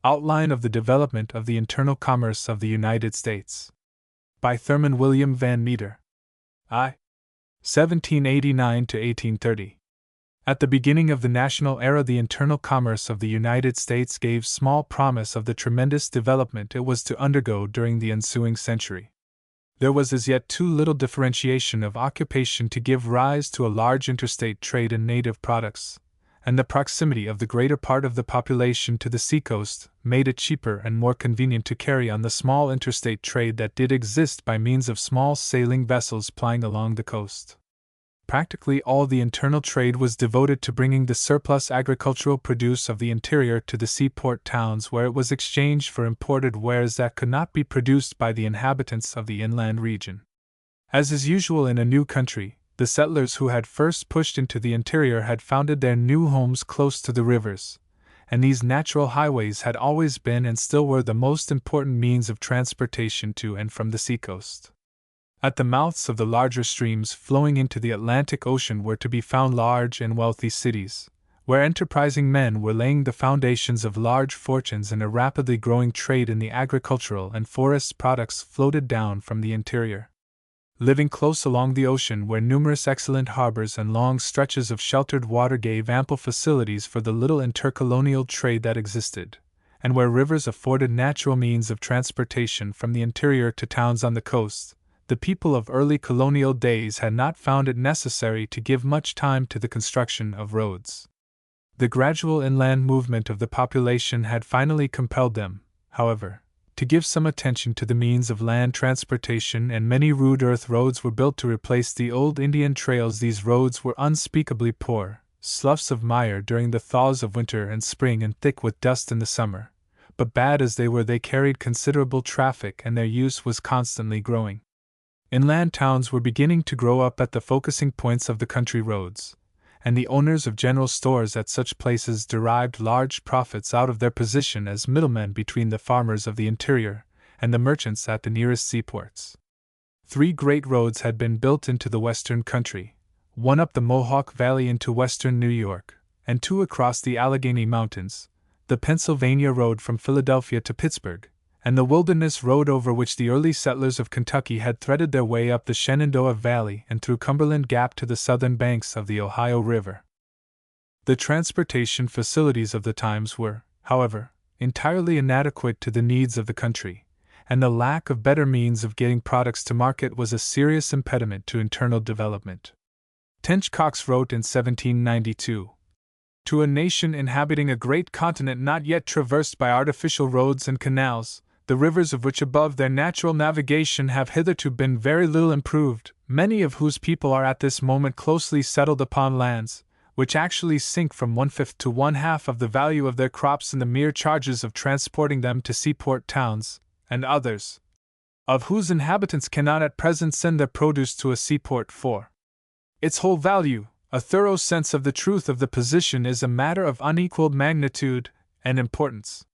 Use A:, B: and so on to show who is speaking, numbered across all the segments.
A: Outline of the Development of the Internal Commerce of the United States. By Thurman William Van Meter. I. 1789 to 1830. At the beginning of the national era, the internal commerce of the United States gave small promise of the tremendous development it was to undergo during the ensuing century. There was as yet too little differentiation of occupation to give rise to a large interstate trade in native products, and the proximity of the greater part of the population to the seacoast made it cheaper and more convenient to carry on the small interstate trade that did exist by means of small sailing vessels plying along the coast. Practically all the internal trade was devoted to bringing the surplus agricultural produce of the interior to the seaport towns, where it was exchanged for imported wares that could not be produced by the inhabitants of the inland region. As is usual in a new country, the settlers who had first pushed into the interior had founded their new homes close to the rivers, and these natural highways had always been and still were the most important means of transportation to and from the seacoast. At the mouths of the larger streams flowing into the Atlantic Ocean were to be found large and wealthy cities, where enterprising men were laying the foundations of large fortunes, and a rapidly growing trade in the agricultural and forest products floated down from the interior. Living close along the ocean, where numerous excellent harbors and long stretches of sheltered water gave ample facilities for the little intercolonial trade that existed, and where rivers afforded natural means of transportation from the interior to towns on the coast, the people of early colonial days had not found it necessary to give much time to the construction of roads. The gradual inland movement of the population had finally compelled them, however, to give some attention to the means of land transportation, and many rude earth roads were built to replace the old Indian trails. These roads were unspeakably poor, sloughs of mire during the thaws of winter and spring, and thick with dust in the summer, but bad as they were, they carried considerable traffic, and their use was constantly growing. Inland towns were beginning to grow up at the focusing points of the country roads, and the owners of general stores at such places derived large profits out of their position as middlemen between the farmers of the interior and the merchants at the nearest seaports. 3 great roads had been built into the western country, one up the Mohawk Valley into western New York, and 2 across the Allegheny Mountains, the Pennsylvania Road from Philadelphia to Pittsburgh, and the Wilderness Road, over which the early settlers of Kentucky had threaded their way up the Shenandoah Valley and through Cumberland Gap to the southern banks of the Ohio River. The transportation facilities of the times were, however, entirely inadequate to the needs of the country, and the lack of better means of getting products to market was a serious impediment to internal development. Tench Coxe wrote in 1792, "To a nation inhabiting a great continent not yet traversed by artificial roads and canals, the rivers of which above their natural navigation have hitherto been very little improved, many of whose people are at this moment closely settled upon lands, which actually sink from 1/5 to 1/2 of the value of their crops in the mere charges of transporting them to seaport towns, and others, of whose inhabitants cannot at present send their produce to a seaport for its whole value. A thorough sense of the truth of the position is a matter of unequaled magnitude and importance.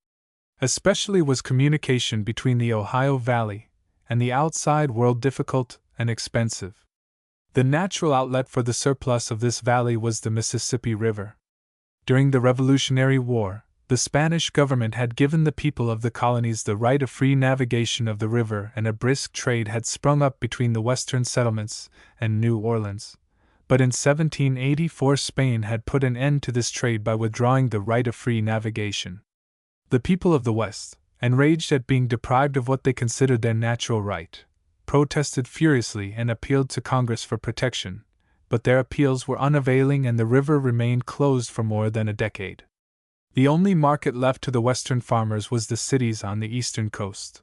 A: Especially was communication between the Ohio Valley and the outside world difficult and expensive. The natural outlet for the surplus of this valley was the Mississippi River. During the Revolutionary War, the Spanish government had given the people of the colonies the right of free navigation of the river, and a brisk trade had sprung up between the western settlements and New Orleans. But in 1784 Spain had put an end to this trade by withdrawing the right of free navigation. The people of the West, enraged at being deprived of what they considered their natural right, protested furiously and appealed to Congress for protection, but their appeals were unavailing, and the river remained closed for more than a decade. The only market left to the western farmers was the cities on the eastern coast.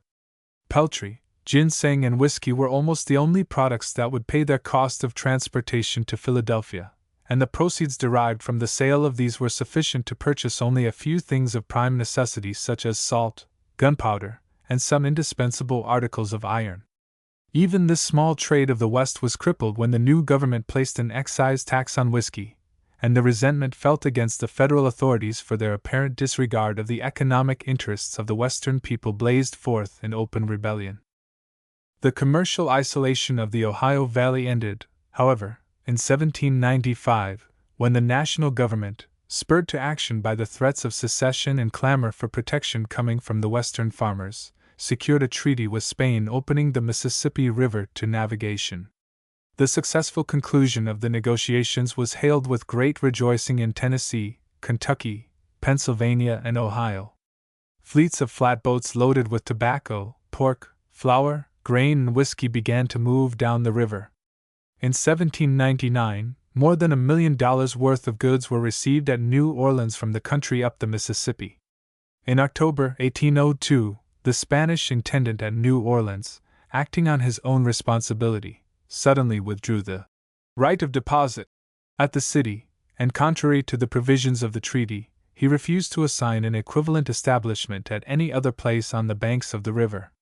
A: Peltry, ginseng, and whiskey were almost the only products that would pay their cost of transportation to Philadelphia, and the proceeds derived from the sale of these were sufficient to purchase only a few things of prime necessity, such as salt, gunpowder, and some indispensable articles of iron. Even this small trade of the West was crippled when the new government placed an excise tax on whiskey, and the resentment felt against the federal authorities for their apparent disregard of the economic interests of the Western people blazed forth in open rebellion. The commercial isolation of the Ohio Valley ended, however, in 1795, when the national government, spurred to action by the threats of secession and clamor for protection coming from the Western farmers, secured a treaty with Spain opening the Mississippi River to navigation. The successful conclusion of the negotiations was hailed with great rejoicing in Tennessee, Kentucky, Pennsylvania, and Ohio. Fleets of flatboats loaded with tobacco, pork, flour, grain, and whiskey began to move down the river. In 1799, more than $1 million worth of goods were received at New Orleans from the country up the Mississippi. In October 1802, the Spanish intendant at New Orleans, acting on his own responsibility, suddenly withdrew the right of deposit at the city, and contrary to the provisions of the treaty, he refused to assign an equivalent establishment at any other place on the banks of the river.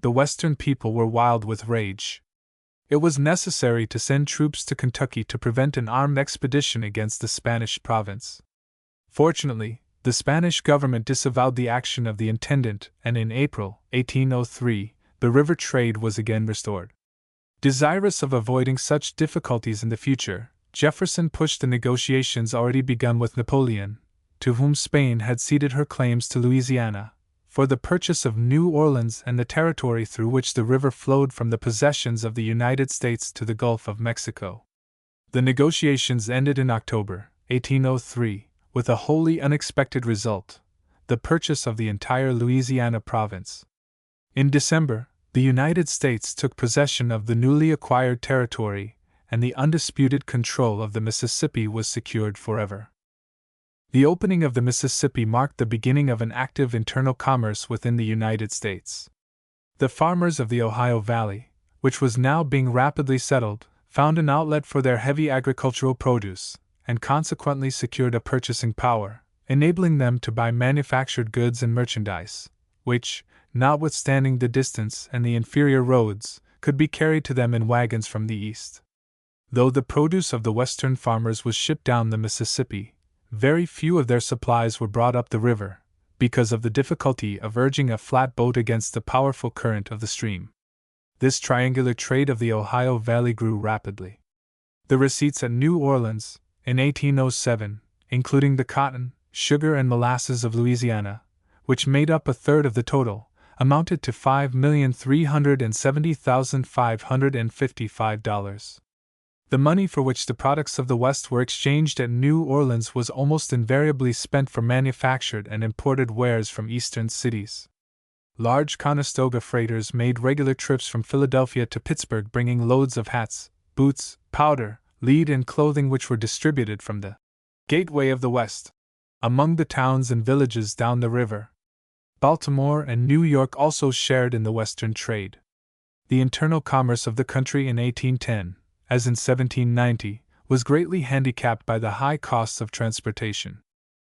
A: The Western people were wild with rage. It was necessary to send troops to Kentucky to prevent an armed expedition against the Spanish province. Fortunately, the Spanish government disavowed the action of the intendant, and in April 1803, the river trade was again restored. Desirous of avoiding such difficulties in the future, Jefferson pushed the negotiations already begun with Napoleon, to whom Spain had ceded her claims to Louisiana, for the purchase of New Orleans and the territory through which the river flowed from the possessions of the United States to the Gulf of Mexico. The negotiations ended in October 1803, with a wholly unexpected result: the purchase of the entire Louisiana province. In December, the United States took possession of the newly acquired territory, and the undisputed control of the Mississippi was secured forever. The opening of the Mississippi marked the beginning of an active internal commerce within the United States. The farmers of the Ohio Valley, which was now being rapidly settled, found an outlet for their heavy agricultural produce, and consequently secured a purchasing power, enabling them to buy manufactured goods and merchandise, which, notwithstanding the distance and the inferior roads, could be carried to them in wagons from the east. Though the produce of the Western farmers was shipped down the Mississippi, very few of their supplies were brought up the river, because of the difficulty of urging a flatboat against the powerful current of the stream. This triangular trade of the Ohio Valley grew rapidly. The receipts at New Orleans, in 1807, including the cotton, sugar, and molasses of Louisiana, which made up a third of the total, amounted to $5,370,555. The money for which the products of the West were exchanged at New Orleans was almost invariably spent for manufactured and imported wares from eastern cities. Large Conestoga freighters made regular trips from Philadelphia to Pittsburgh bringing loads of hats, boots, powder, lead, and clothing which were distributed from the Gateway of the West among the towns and villages down the river. Baltimore and New York also shared in the Western trade. The internal commerce of the country in 1810, as in 1790, was greatly handicapped by the high costs of transportation.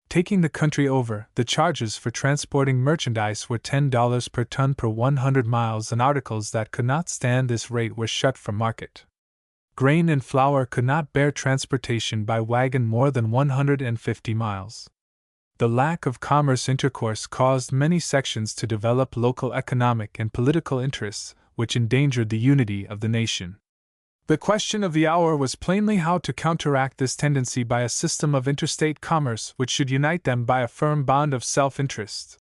A: Taking the country over, the charges for transporting merchandise were $10 per ton per 100 miles, and articles that could not stand this rate were shut from market. Grain and flour could not bear transportation by wagon more than 150 miles. The lack of commerce intercourse caused many sections to develop local economic and political interests, which endangered the unity of the nation. The question of the hour was plainly how to counteract this tendency by a system of interstate commerce which should unite them by a firm bond of self-interest.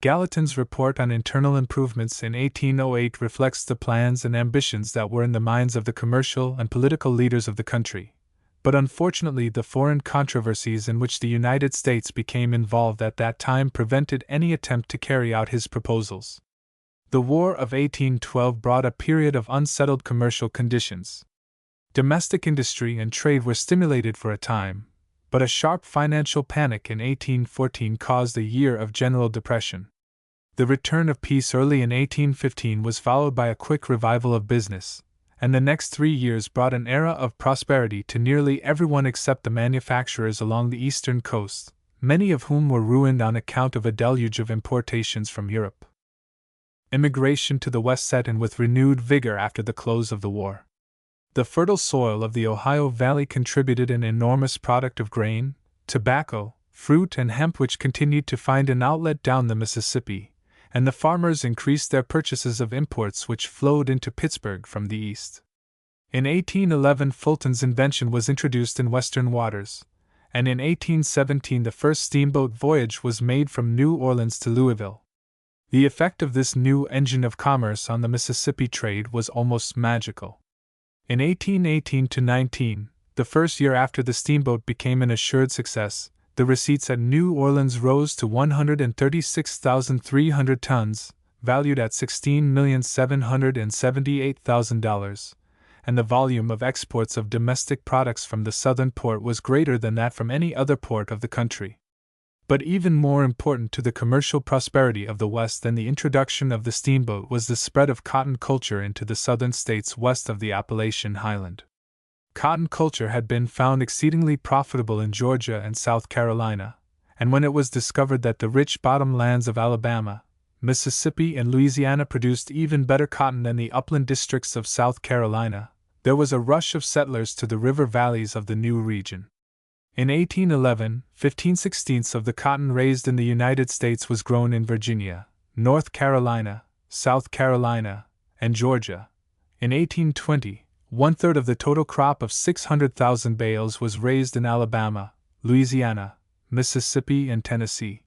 A: Gallatin's report on internal improvements in 1808 reflects the plans and ambitions that were in the minds of the commercial and political leaders of the country. But unfortunately, the foreign controversies in which the United States became involved at that time prevented any attempt to carry out his proposals. The War of 1812 brought a period of unsettled commercial conditions. Domestic industry and trade were stimulated for a time, but a sharp financial panic in 1814 caused a year of general depression. The return of peace early in 1815 was followed by a quick revival of business, and the next 3 years brought an era of prosperity to nearly everyone except the manufacturers along the eastern coast, many of whom were ruined on account of a deluge of importations from Europe. Immigration to the West set in with renewed vigor after the close of the war. The fertile soil of the Ohio Valley contributed an enormous product of grain, tobacco, fruit, and hemp which continued to find an outlet down the Mississippi, and the farmers increased their purchases of imports which flowed into Pittsburgh from the east. In 1811, Fulton's invention was introduced in Western waters, and in 1817 the first steamboat voyage was made from New Orleans to Louisville. The effect of this new engine of commerce on the Mississippi trade was almost magical. In 1818-19, the first year after the steamboat became an assured success, the receipts at New Orleans rose to 136,300 tons, valued at $16,778,000, and the volume of exports of domestic products from the southern port was greater than that from any other port of the country. But even more important to the commercial prosperity of the West than the introduction of the steamboat was the spread of cotton culture into the southern states west of the Appalachian Highland. Cotton culture had been found exceedingly profitable in Georgia and South Carolina, and when it was discovered that the rich bottom lands of Alabama, Mississippi, and Louisiana produced even better cotton than the upland districts of South Carolina, there was a rush of settlers to the river valleys of the new region. In 1811, 15/16 of the cotton raised in the United States was grown in Virginia, North Carolina, South Carolina, and Georgia. In 1820, 1/3 of the total crop of 600,000 bales was raised in Alabama, Louisiana, Mississippi, and Tennessee.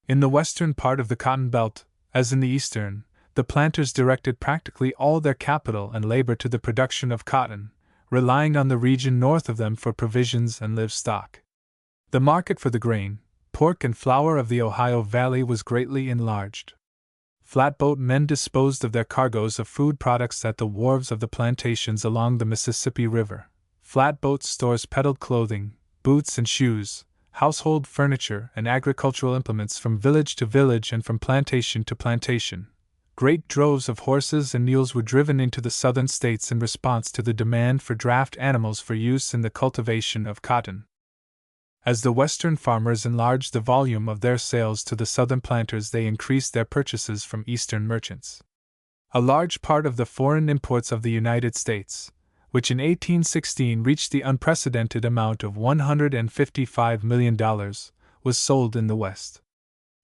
A: In the western part of the cotton belt, as in the eastern, the planters directed practically all their capital and labor to the production of cotton, relying on the region north of them for provisions and livestock. The market for the grain, pork, and flour of the Ohio Valley was greatly enlarged. Flatboat men disposed of their cargoes of food products at the wharves of the plantations along the Mississippi River. Flatboat stores peddled clothing, boots and shoes, household furniture, and agricultural implements from village to village and from plantation to plantation. Great droves of horses and mules were driven into the southern states in response to the demand for draft animals for use in the cultivation of cotton. As the western farmers enlarged the volume of their sales to the southern planters, they increased their purchases from eastern merchants. A large part of the foreign imports of the United States, which in 1816 reached the unprecedented amount of $155 million, was sold in the West.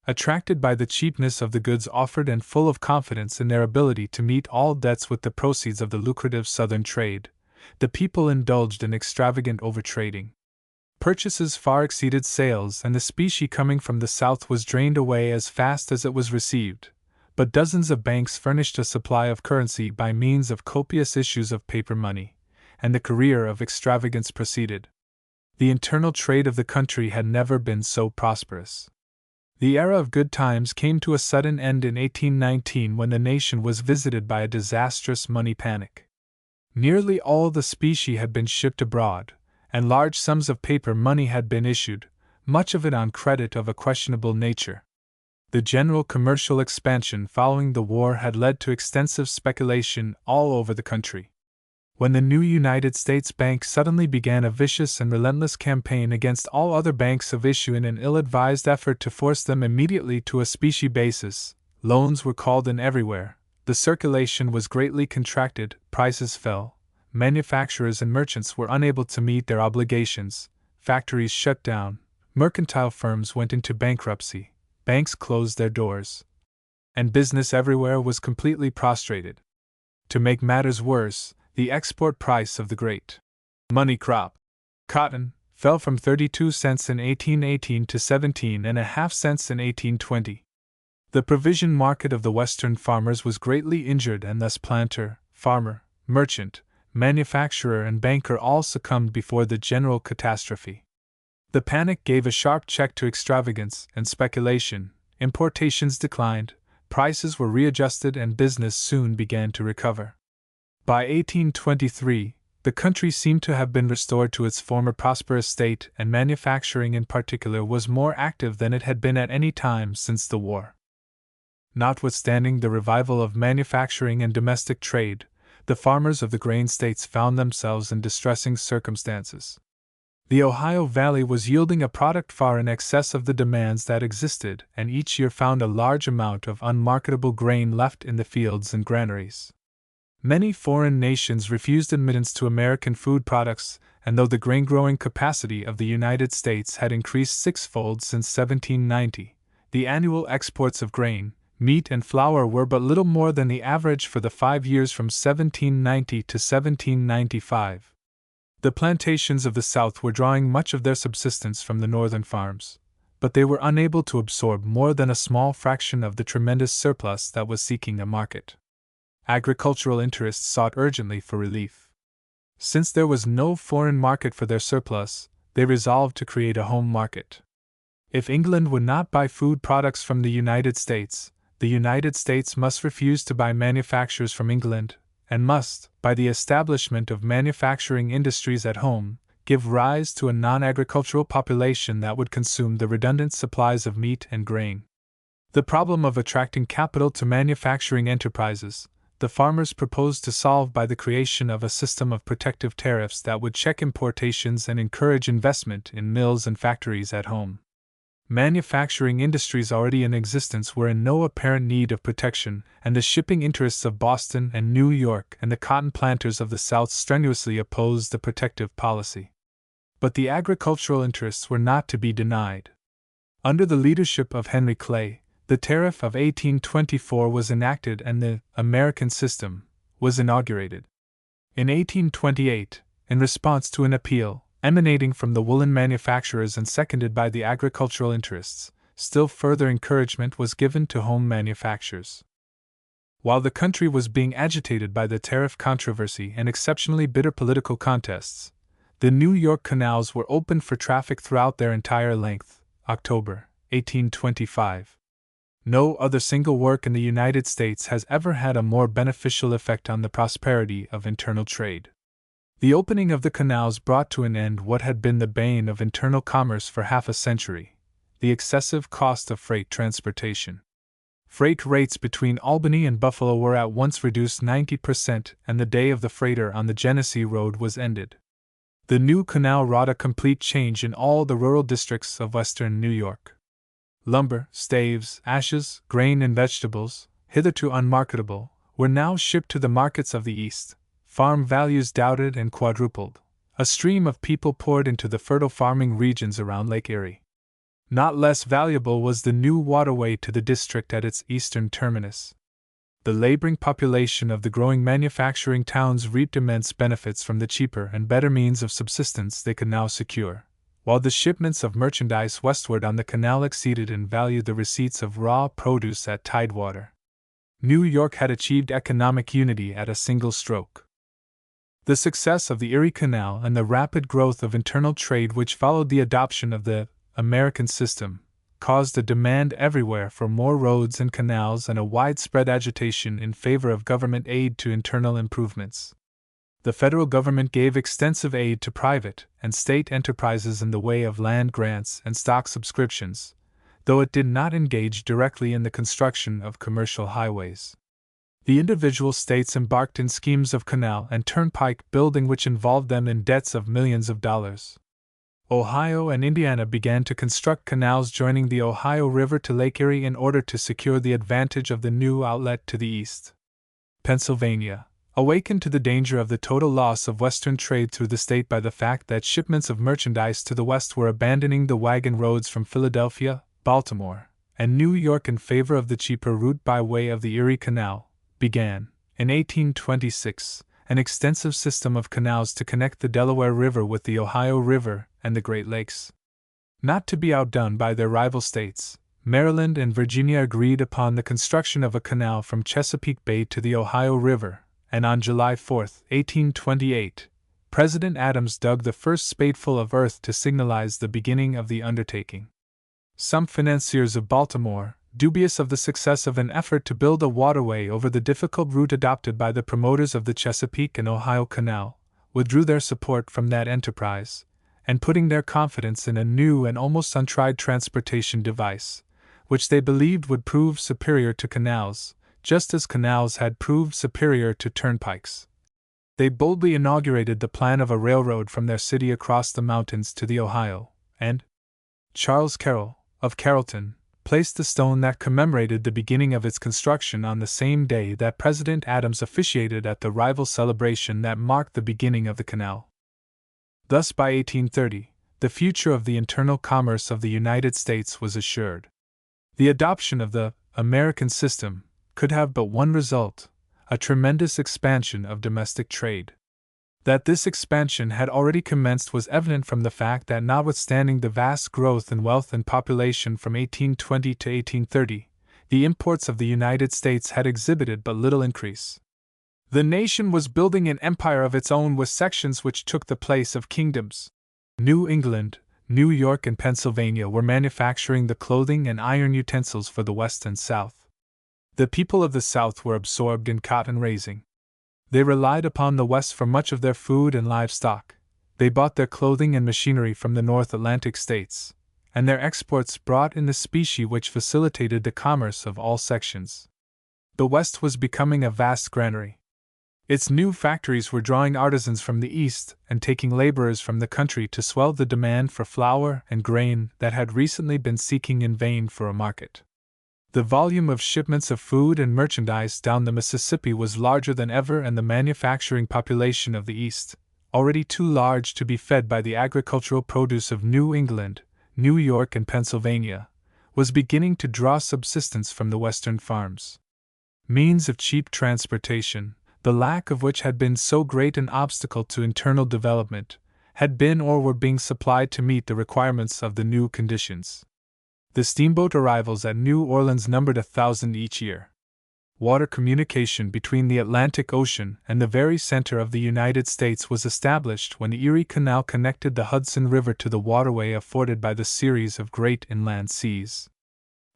A: Attracted by the cheapness of the goods offered and full of confidence in their ability to meet all debts with the proceeds of the lucrative southern trade, the people indulged in extravagant overtrading. Purchases far exceeded sales, and the specie coming from the south was drained away as fast as it was received, but dozens of banks furnished a supply of currency by means of copious issues of paper money, and the career of extravagance proceeded. The internal trade of the country had never been so prosperous. The era of good times came to a sudden end in 1819 when the nation was visited by a disastrous money panic. Nearly all the specie had been shipped abroad, and large sums of paper money had been issued, much of it on credit of a questionable nature. The general commercial expansion following the war had led to extensive speculation all over the country. When the new United States Bank suddenly began a vicious and relentless campaign against all other banks of issue in an ill-advised effort to force them immediately to a specie basis, loans were called in everywhere, the circulation was greatly contracted, prices fell, manufacturers and merchants were unable to meet their obligations, factories shut down, mercantile firms went into bankruptcy, banks closed their doors, and business everywhere was completely prostrated. To make matters worse, the export price of the great money crop, cotton, fell from 32 cents in 1818 to 17.5 cents in 1820. The provision market of the western farmers was greatly injured, and thus planter, farmer, merchant, manufacturer, and banker all succumbed before the general catastrophe. The panic gave a sharp check to extravagance and speculation, importations declined, prices were readjusted, and business soon began to recover. By 1823, the country seemed to have been restored to its former prosperous state, and manufacturing in particular was more active than it had been at any time since the war. Notwithstanding the revival of manufacturing and domestic trade, the farmers of the grain states found themselves in distressing circumstances. The Ohio Valley was yielding a product far in excess of the demands that existed, and each year found a large amount of unmarketable grain left in the fields and granaries. Many foreign nations refused admittance to American food products, and though the grain-growing capacity of the United States had increased sixfold since 1790, the annual exports of grain, meat, and flour were but little more than the average for the 5 years from 1790 to 1795. The plantations of the South were drawing much of their subsistence from the northern farms, but they were unable to absorb more than a small fraction of the tremendous surplus that was seeking a market. Agricultural interests sought urgently for relief. Since there was no foreign market for their surplus, they resolved to create a home market. If England would not buy food products from the United States must refuse to buy manufactures from England, and must, by the establishment of manufacturing industries at home, give rise to a non-agricultural population that would consume the redundant supplies of meat and grain. The problem of attracting capital to manufacturing enterprises, the farmers proposed to solve by the creation of a system of protective tariffs that would check importations and encourage investment in mills and factories at home. Manufacturing industries already in existence were in no apparent need of protection, and the shipping interests of Boston and New York and the cotton planters of the South strenuously opposed the protective policy. But the agricultural interests were not to be denied. Under the leadership of Henry Clay, the tariff of 1824 was enacted and the American system was inaugurated. In 1828, in response to an appeal emanating from the woolen manufacturers and seconded by the agricultural interests, still further encouragement was given to home manufactures. While the country was being agitated by the tariff controversy and exceptionally bitter political contests, the New York canals were opened for traffic throughout their entire length, October 1825. No other single work in the United States has ever had a more beneficial effect on the prosperity of internal trade. The opening of the canals brought to an end what had been the bane of internal commerce for half a century: the excessive cost of freight transportation. Freight rates between Albany and Buffalo were at once reduced 90%, and the day of the freighter on the Genesee Road was ended. The new canal wrought a complete change in all the rural districts of western New York. Lumber, staves, ashes, grain, and vegetables, hitherto unmarketable, were now shipped to the markets of the East. Farm values doubted and quadrupled. A stream of people poured into the fertile farming regions around Lake Erie. Not less valuable was the new waterway to the district at its eastern terminus. The laboring population of the growing manufacturing towns reaped immense benefits from the cheaper and better means of subsistence they could now secure, while the shipments of merchandise westward on the canal exceeded in value the receipts of raw produce at Tidewater. New York had achieved economic unity at a single stroke. The success of the Erie Canal and the rapid growth of internal trade which followed the adoption of the American system caused a demand everywhere for more roads and canals and a widespread agitation in favor of government aid to internal improvements. The federal government gave extensive aid to private and state enterprises in the way of land grants and stock subscriptions, though it did not engage directly in the construction of commercial highways. The individual states embarked in schemes of canal and turnpike building which involved them in debts of millions of dollars. Ohio and Indiana began to construct canals joining the Ohio River to Lake Erie in order to secure the advantage of the new outlet to the east. Pennsylvania, awakened to the danger of the total loss of western trade through the state by the fact that shipments of merchandise to the west were abandoning the wagon roads from Philadelphia, Baltimore, and New York in favor of the cheaper route by way of the Erie Canal, began, in 1826, an extensive system of canals to connect the Delaware River with the Ohio River and the Great Lakes. Not to be outdone by their rival states, Maryland and Virginia agreed upon the construction of a canal from Chesapeake Bay to the Ohio River, and on July 4, 1828, President Adams dug the first spadeful of earth to signalize the beginning of the undertaking. Some financiers of Baltimore, dubious of the success of an effort to build a waterway over the difficult route adopted by the promoters of the Chesapeake and Ohio Canal, withdrew their support from that enterprise, and putting their confidence in a new and almost untried transportation device, which they believed would prove superior to canals, just as canals had proved superior to turnpikes. They boldly inaugurated the plan of a railroad from their city across the mountains to the Ohio, and Charles Carroll, of Carrollton, placed the stone that commemorated the beginning of its construction on the same day that President Adams officiated at the rival celebration that marked the beginning of the canal. Thus, by 1830, the future of the internal commerce of the United States was assured. The adoption of the American system could have but one result: a tremendous expansion of domestic trade. That this expansion had already commenced was evident from the fact that, notwithstanding the vast growth in wealth and population from 1820 to 1830, the imports of the United States had exhibited but little increase. The nation was building an empire of its own with sections which took the place of kingdoms. New England, New York, and Pennsylvania were manufacturing the clothing and iron utensils for the West and South. The people of the South were absorbed in cotton raising. They relied upon the West for much of their food and livestock. They bought their clothing and machinery from the North Atlantic states, and their exports brought in the specie which facilitated the commerce of all sections. The West was becoming a vast granary. Its new factories were drawing artisans from the East and taking laborers from the country to swell the demand for flour and grain that had recently been seeking in vain for a market. The volume of shipments of food and merchandise down the Mississippi was larger than ever, and the manufacturing population of the East, already too large to be fed by the agricultural produce of New England, New York, and Pennsylvania, was beginning to draw subsistence from the Western farms. Means of cheap transportation, the lack of which had been so great an obstacle to internal development, had been or were being supplied to meet the requirements of the new conditions. The steamboat arrivals at New Orleans numbered 1,000 each year. Water communication between the Atlantic Ocean and the very center of the United States was established when the Erie Canal connected the Hudson River to the waterway afforded by the series of great inland seas.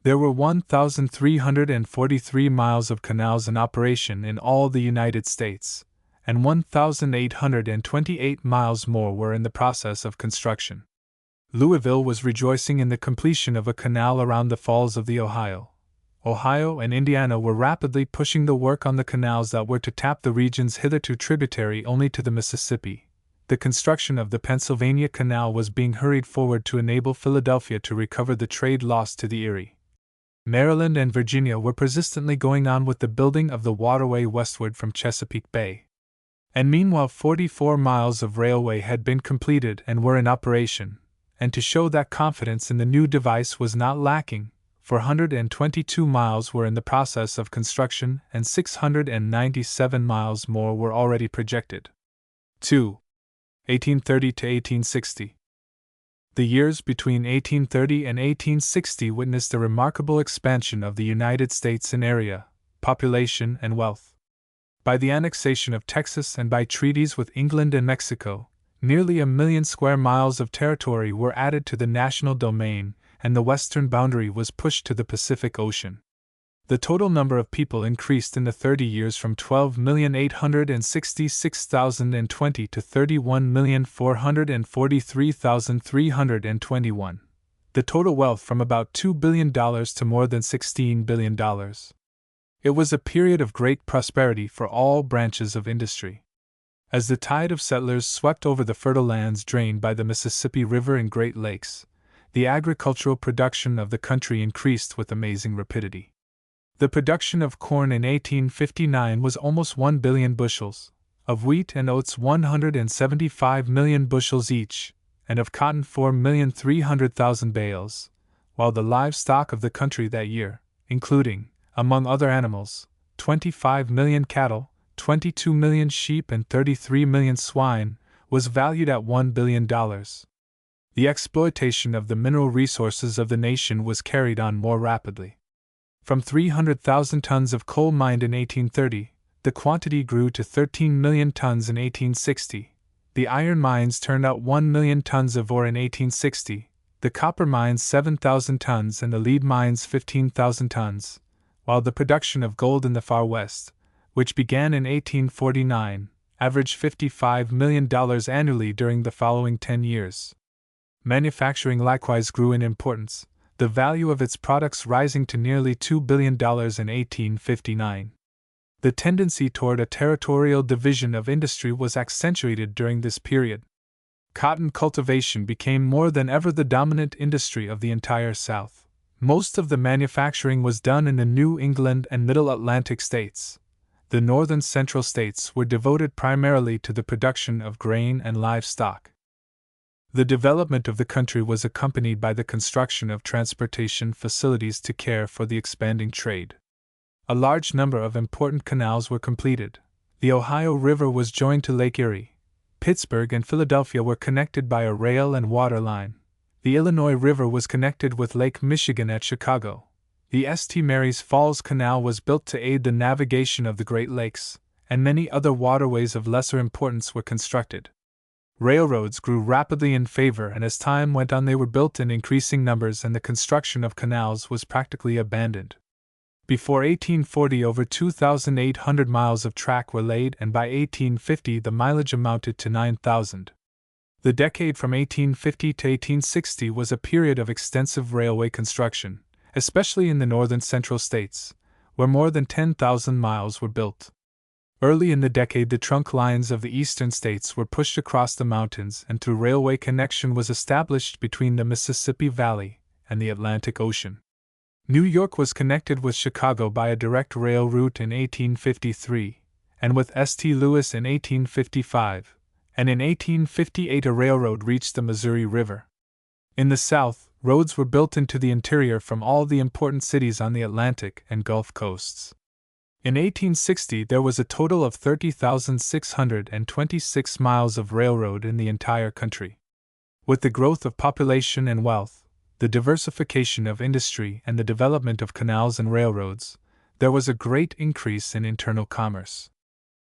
A: There were 1,343 miles of canals in operation in all the United States, and 1,828 miles more were in the process of construction. Louisville was rejoicing in the completion of a canal around the falls of the Ohio. Ohio and Indiana were rapidly pushing the work on the canals that were to tap the regions hitherto tributary only to the Mississippi. The construction of the Pennsylvania Canal was being hurried forward to enable Philadelphia to recover the trade lost to the Erie. Maryland and Virginia were persistently going on with the building of the waterway westward from Chesapeake Bay. And meanwhile 44 miles of railway had been completed and were in operation. And to show that confidence in the new device was not lacking, 422 miles were in the process of construction and 697 miles more were already projected. 2. 1830 to 1860. The years between 1830 and 1860 witnessed a remarkable expansion of the United States in area, population, and wealth. By the annexation of Texas and by treaties with England and Mexico, nearly 1,000,000 square miles of territory were added to the national domain, and the western boundary was pushed to the Pacific Ocean. The total number of people increased in the 30 years from 12,866,020 to 31,443,321. The total wealth from about $2 billion to more than $16 billion. It was a period of great prosperity for all branches of industry. As the tide of settlers swept over the fertile lands drained by the Mississippi River and Great Lakes, the agricultural production of the country increased with amazing rapidity. The production of corn in 1859 was almost 1 billion bushels, of wheat and oats 175 million bushels each, and of cotton 4,300,000 bales, while the livestock of the country that year, including, among other animals, 25 million cattle, 22 million sheep, and 33 million swine, was valued at $1 billion. The exploitation of the mineral resources of the nation was carried on more rapidly. From 300,000 tons of coal mined in 1830, the quantity grew to 13 million tons in 1860. The iron mines turned out 1 million tons of ore in 1860, the copper mines 7,000 tons, and the lead mines 15,000 tons, while the production of gold in the Far West, which began in 1849, averaged $55 million annually during the following 10 years. Manufacturing likewise grew in importance, the value of its products rising to nearly $2 billion in 1859. The tendency toward a territorial division of industry was accentuated during this period. Cotton cultivation became more than ever the dominant industry of the entire South. Most of the manufacturing was done in the New England and Middle Atlantic states. The northern central states were devoted primarily to the production of grain and livestock. The development of the country was accompanied by the construction of transportation facilities to care for the expanding trade. A large number of important canals were completed. The Ohio River was joined to Lake Erie, Pittsburgh and Philadelphia were connected by a rail and water line. The Illinois River was connected with Lake Michigan at Chicago. The St. Mary's Falls Canal was built to aid the navigation of the Great Lakes, and many other waterways of lesser importance were constructed. Railroads grew rapidly in favor, and as time went on they were built in increasing numbers, and the construction of canals was practically abandoned. Before 1840 over 2,800 miles of track were laid, and by 1850 the mileage amounted to 9,000. The decade from 1850 to 1860 was a period of extensive railway construction, especially in the northern central states, where more than 10,000 miles were built. Early in the decade, the trunk lines of the eastern states were pushed across the mountains, and through railway connection was established between the Mississippi Valley and the Atlantic Ocean. New York was connected with Chicago by a direct rail route in 1853, and with St. Louis in 1855, and in 1858 a railroad reached the Missouri River. In the South, roads were built into the interior from all the important cities on the Atlantic and Gulf coasts. In 1860 there was a total of 30,626 miles of railroad in the entire country. With the growth of population and wealth, the diversification of industry, and the development of canals and railroads, there was a great increase in internal commerce.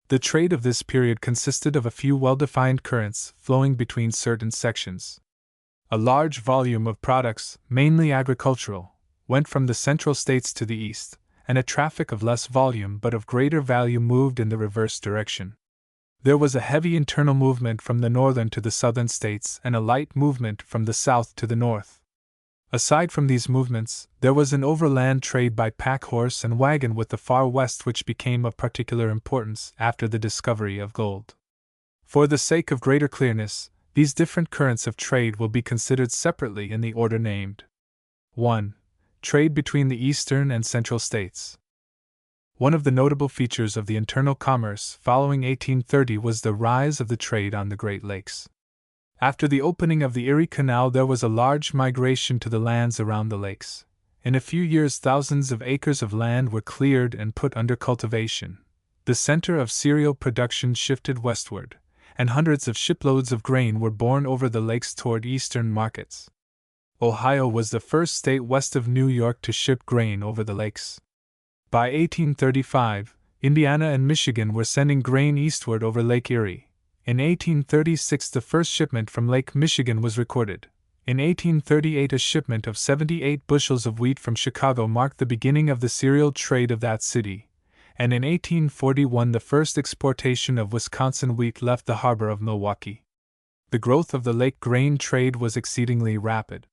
A: The trade of this period consisted of a few well-defined currents flowing between certain sections. A large volume of products, mainly agricultural, went from the central states to the east, and a traffic of less volume but of greater value moved in the reverse direction. There was a heavy internal movement from the northern to the southern states and a light movement from the south to the north. Aside from these movements, there was an overland trade by pack horse and wagon with the far west, which became of particular importance after the discovery of gold. For the sake of greater clearness, these different currents of trade will be considered separately in the order named. 1. Trade between the eastern and central states. One of the notable features of the internal commerce following 1830 was the rise of the trade on the Great Lakes. After the opening of the Erie Canal, there was a large migration to the lands around the lakes. In a few years, thousands of acres of land were cleared and put under cultivation. The center of cereal production shifted westward, and hundreds of shiploads of grain were borne over the lakes toward eastern markets. Ohio was the first state west of New York to ship grain over the lakes. By 1835, Indiana and Michigan were sending grain eastward over Lake Erie. In 1836, the first shipment from Lake Michigan was recorded. In 1838, a shipment of 78 bushels of wheat from Chicago marked the beginning of the cereal trade of that city, and in 1841 the first exportation of Wisconsin wheat left the harbor of Milwaukee. The growth of the lake grain trade was exceedingly rapid.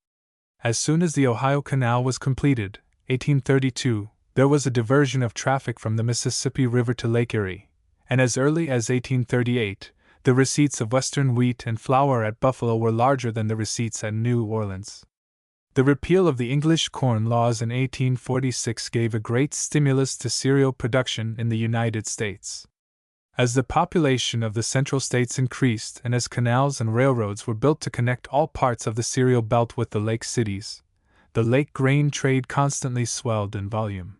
A: As soon as the Ohio Canal was completed, 1832, there was a diversion of traffic from the Mississippi River to Lake Erie, and as early as 1838, the receipts of Western wheat and flour at Buffalo were larger than the receipts at New Orleans. The repeal of the English Corn Laws in 1846 gave a great stimulus to cereal production in the United States. As the population of the central states increased and as canals and railroads were built to connect all parts of the cereal belt with the lake cities, the lake grain trade constantly swelled in volume.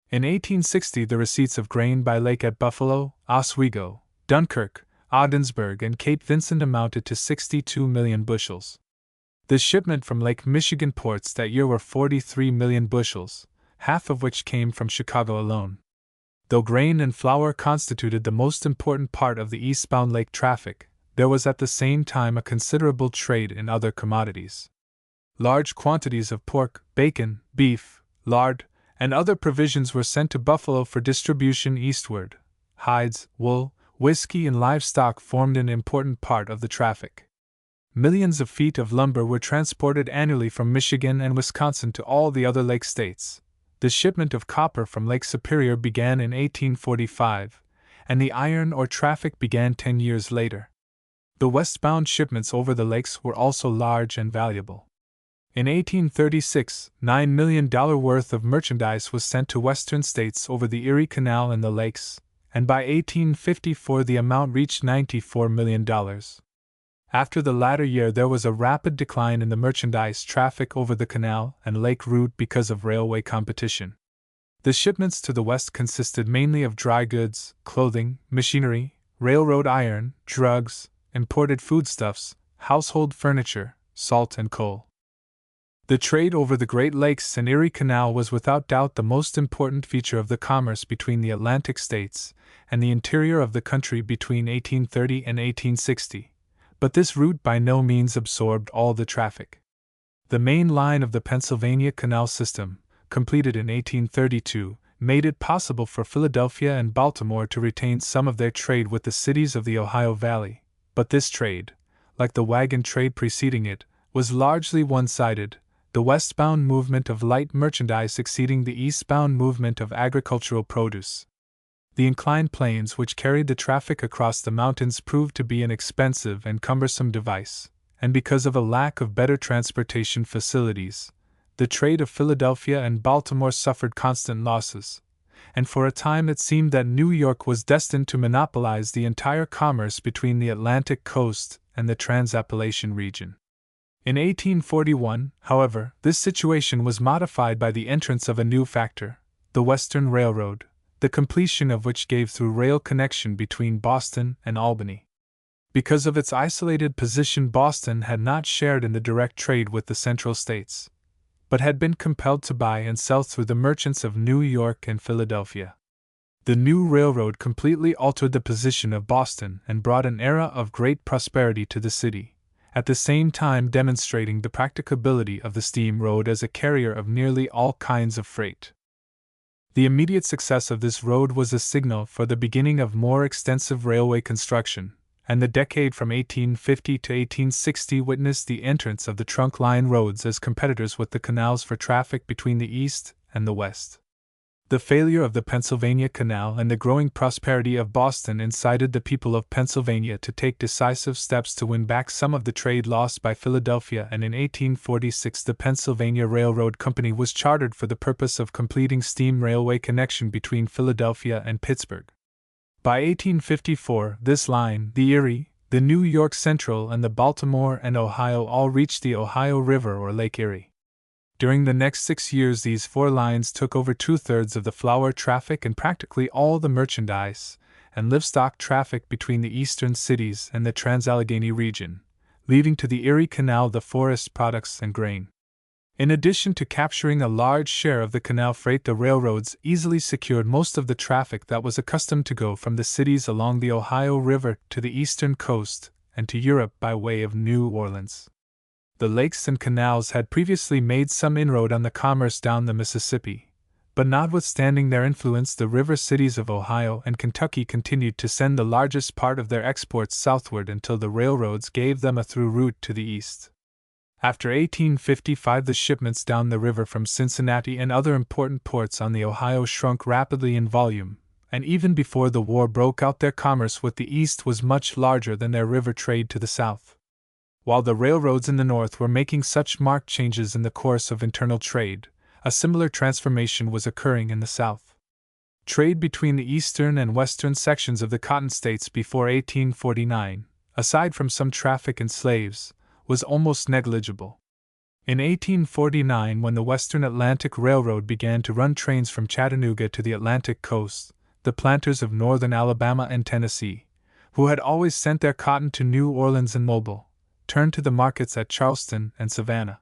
A: In 1860, the receipts of grain by lake at Buffalo, Oswego, Dunkirk, Ogdensburg, and Cape Vincent amounted to 62 million bushels. The shipment from Lake Michigan ports that year were 43 million bushels, half of which came from Chicago alone. Though grain and flour constituted the most important part of the eastbound lake traffic, there was at the same time a considerable trade in other commodities. Large quantities of pork, bacon, beef, lard, and other provisions were sent to Buffalo for distribution eastward. Hides, wool, whiskey, and livestock formed an important part of the traffic. Millions of feet of lumber were transported annually from Michigan and Wisconsin to all the other lake states. The shipment of copper from Lake Superior began in 1845, and the iron ore traffic began 10 years later. The westbound shipments over the lakes were also large and valuable. In 1836, $9 million worth of merchandise was sent to western states over the Erie Canal and the lakes, and by 1854 the amount reached $94 million. After the latter year, there was a rapid decline in the merchandise traffic over the canal and lake route because of railway competition. The shipments to the west consisted mainly of dry goods, clothing, machinery, railroad iron, drugs, imported foodstuffs, household furniture, salt and coal. The trade over the Great Lakes and Erie Canal was without doubt the most important feature of the commerce between the Atlantic states and the interior of the country between 1830 and 1860, but this route by no means absorbed all the traffic. The main line of the Pennsylvania Canal system, completed in 1832, made it possible for Philadelphia and Baltimore to retain some of their trade with the cities of the Ohio Valley, but this trade, like the wagon trade preceding it, was largely one-sided, the westbound movement of light merchandise exceeding the eastbound movement of agricultural produce. The inclined planes which carried the traffic across the mountains proved to be an expensive and cumbersome device, and because of a lack of better transportation facilities, the trade of Philadelphia and Baltimore suffered constant losses, and for a time it seemed that New York was destined to monopolize the entire commerce between the Atlantic coast and the Trans-Appalachian region. In 1841, however, this situation was modified by the entrance of a new factor, the Western Railroad, the completion of which gave through rail connection between Boston and Albany. Because of its isolated position, Boston had not shared in the direct trade with the Central States, but had been compelled to buy and sell through the merchants of New York and Philadelphia. The new railroad completely altered the position of Boston and brought an era of great prosperity to the city, at the same time demonstrating the practicability of the steam road as a carrier of nearly all kinds of freight. The immediate success of this road was a signal for the beginning of more extensive railway construction, and the decade from 1850 to 1860 witnessed the entrance of the trunk line roads as competitors with the canals for traffic between the East and the West. The failure of the Pennsylvania Canal and the growing prosperity of Boston incited the people of Pennsylvania to take decisive steps to win back some of the trade lost by Philadelphia, and in 1846 the Pennsylvania Railroad Company was chartered for the purpose of completing steam railway connection between Philadelphia and Pittsburgh. By 1854, this line, the Erie, the New York Central, and the Baltimore and Ohio all reached the Ohio River or Lake Erie. During the next 6 years, these 4 lines took over 2/3 of the flour traffic and practically all the merchandise and livestock traffic between the eastern cities and the Trans-Allegheny region, leaving to the Erie Canal the forest products and grain. In addition to capturing a large share of the canal freight, the railroads easily secured most of the traffic that was accustomed to go from the cities along the Ohio River to the eastern coast and to Europe by way of New Orleans. The lakes and canals had previously made some inroad on the commerce down the Mississippi, but notwithstanding their influence, the river cities of Ohio and Kentucky continued to send the largest part of their exports southward until the railroads gave them a through route to the east. After 1855, the shipments down the river from Cincinnati and other important ports on the Ohio shrunk rapidly in volume, and even before the war broke out, their commerce with the east was much larger than their river trade to the south. While the railroads in the north were making such marked changes in the course of internal trade, a similar transformation was occurring in the south. Trade between the eastern and western sections of the Cotton States before 1849, aside from some traffic in slaves, was almost negligible. In 1849, when the Western Atlantic Railroad began to run trains from Chattanooga to the Atlantic coast, the planters of northern Alabama and Tennessee, who had always sent their cotton to New Orleans and Mobile, turned to the markets at Charleston and Savannah.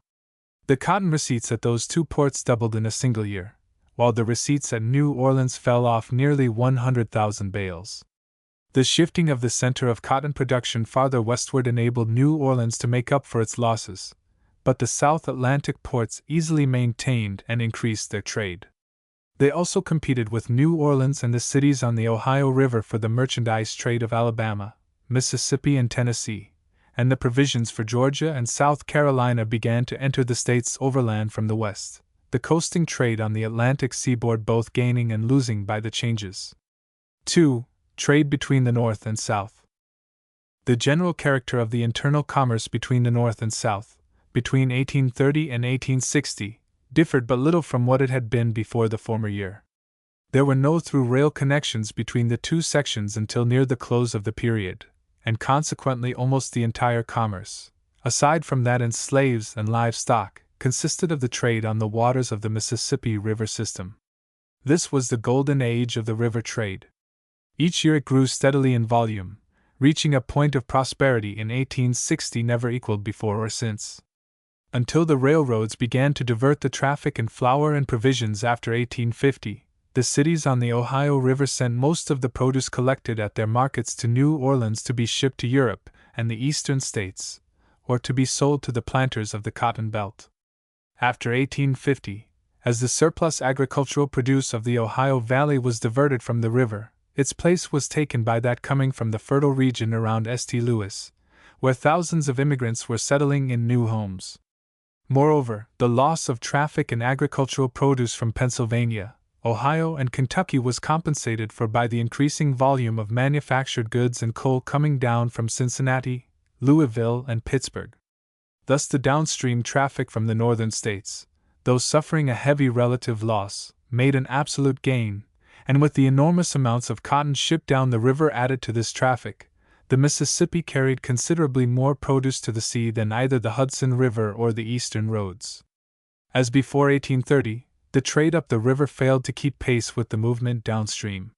A: The cotton receipts at those 2 ports doubled in a single year, while the receipts at New Orleans fell off nearly 100,000 bales. The shifting of the center of cotton production farther westward enabled New Orleans to make up for its losses, but the South Atlantic ports easily maintained and increased their trade. They also competed with New Orleans and the cities on the Ohio River for the merchandise trade of Alabama, Mississippi, and Tennessee, and the provisions for Georgia and South Carolina began to enter the states overland from the west, the coasting trade on the Atlantic seaboard both gaining and losing by the changes. 2. Trade between the North and South. The general character of the internal commerce between the North and South, between 1830 and 1860, differed but little from what it had been before the former year. There were no through rail connections between the 2 sections until near the close of the period, and consequently almost the entire commerce, aside from that in slaves and livestock, consisted of the trade on the waters of the Mississippi River system. This was the golden age of the river trade. Each year it grew steadily in volume, reaching a point of prosperity in 1860 never equaled before or since. Until the railroads began to divert the traffic in flour and provisions after 1850, the cities on the Ohio River sent most of the produce collected at their markets to New Orleans to be shipped to Europe and the eastern states, or to be sold to the planters of the Cotton Belt. After 1850, as the surplus agricultural produce of the Ohio Valley was diverted from the river, its place was taken by that coming from the fertile region around St. Louis, where thousands of immigrants were settling in new homes. Moreover, the loss of traffic and agricultural produce from Pennsylvania, Ohio, and Kentucky was compensated for by the increasing volume of manufactured goods and coal coming down from Cincinnati, Louisville, and Pittsburgh. Thus, the downstream traffic from the northern states, though suffering a heavy relative loss, made an absolute gain, and with the enormous amounts of cotton shipped down the river added to this traffic, the Mississippi carried considerably more produce to the sea than either the Hudson River or the eastern roads. As before 1830, the trade up the river failed to keep pace with the movement downstream.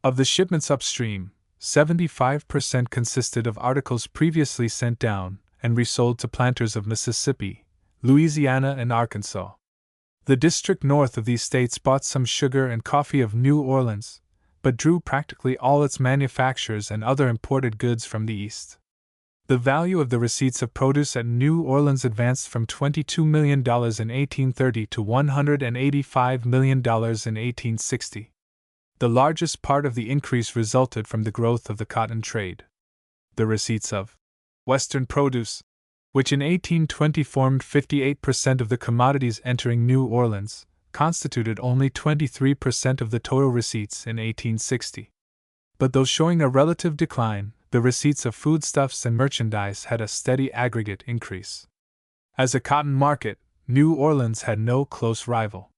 A: Of the shipments upstream, 75% consisted of articles previously sent down and resold to planters of Mississippi, Louisiana, and Arkansas. The district north of these states bought some sugar and coffee of New Orleans, but drew practically all its manufactures and other imported goods from the east. The value of the receipts of produce at New Orleans advanced from $22 million in 1830 to $185 million in 1860. The largest part of the increase resulted from the growth of the cotton trade. The receipts of Western produce, which in 1820 formed 58% of the commodities entering New Orleans, constituted only 23% of the total receipts in 1860. But though showing a relative decline, the receipts of foodstuffs and merchandise had a steady aggregate increase. As a cotton market, New Orleans had no close rival.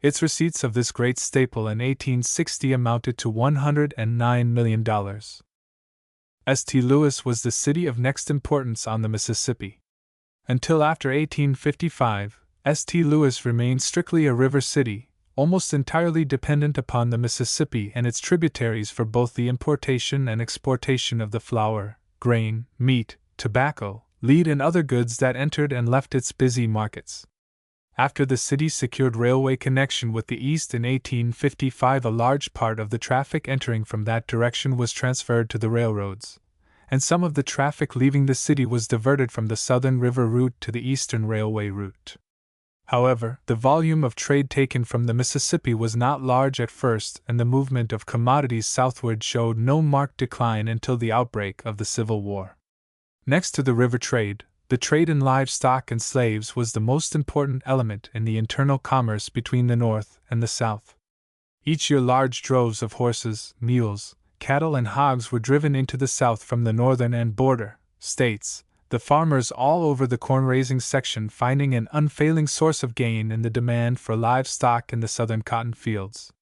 A: Its receipts of this great staple in 1860 amounted to $109 million. St. Louis was the city of next importance on the Mississippi. Until after 1855, St. Louis remained strictly a river city, almost entirely dependent upon the Mississippi and its tributaries for both the importation and exportation of the flour, grain, meat, tobacco, lead, and other goods that entered and left its busy markets. After the city secured railway connection with the east in 1855, a large part of the traffic entering from that direction was transferred to the railroads, and some of the traffic leaving the city was diverted from the southern river route to the eastern railway route. However, the volume of trade taken from the Mississippi was not large at first, and the movement of commodities southward showed no marked decline until the outbreak of the Civil War. Next to the river trade, the trade in livestock and slaves was the most important element in the internal commerce between the North and the South. Each year large droves of horses, mules, cattle, and hogs were driven into the South from the northern and border states, the farmers all over the corn-raising section finding an unfailing source of gain in the demand for livestock in the southern cotton fields.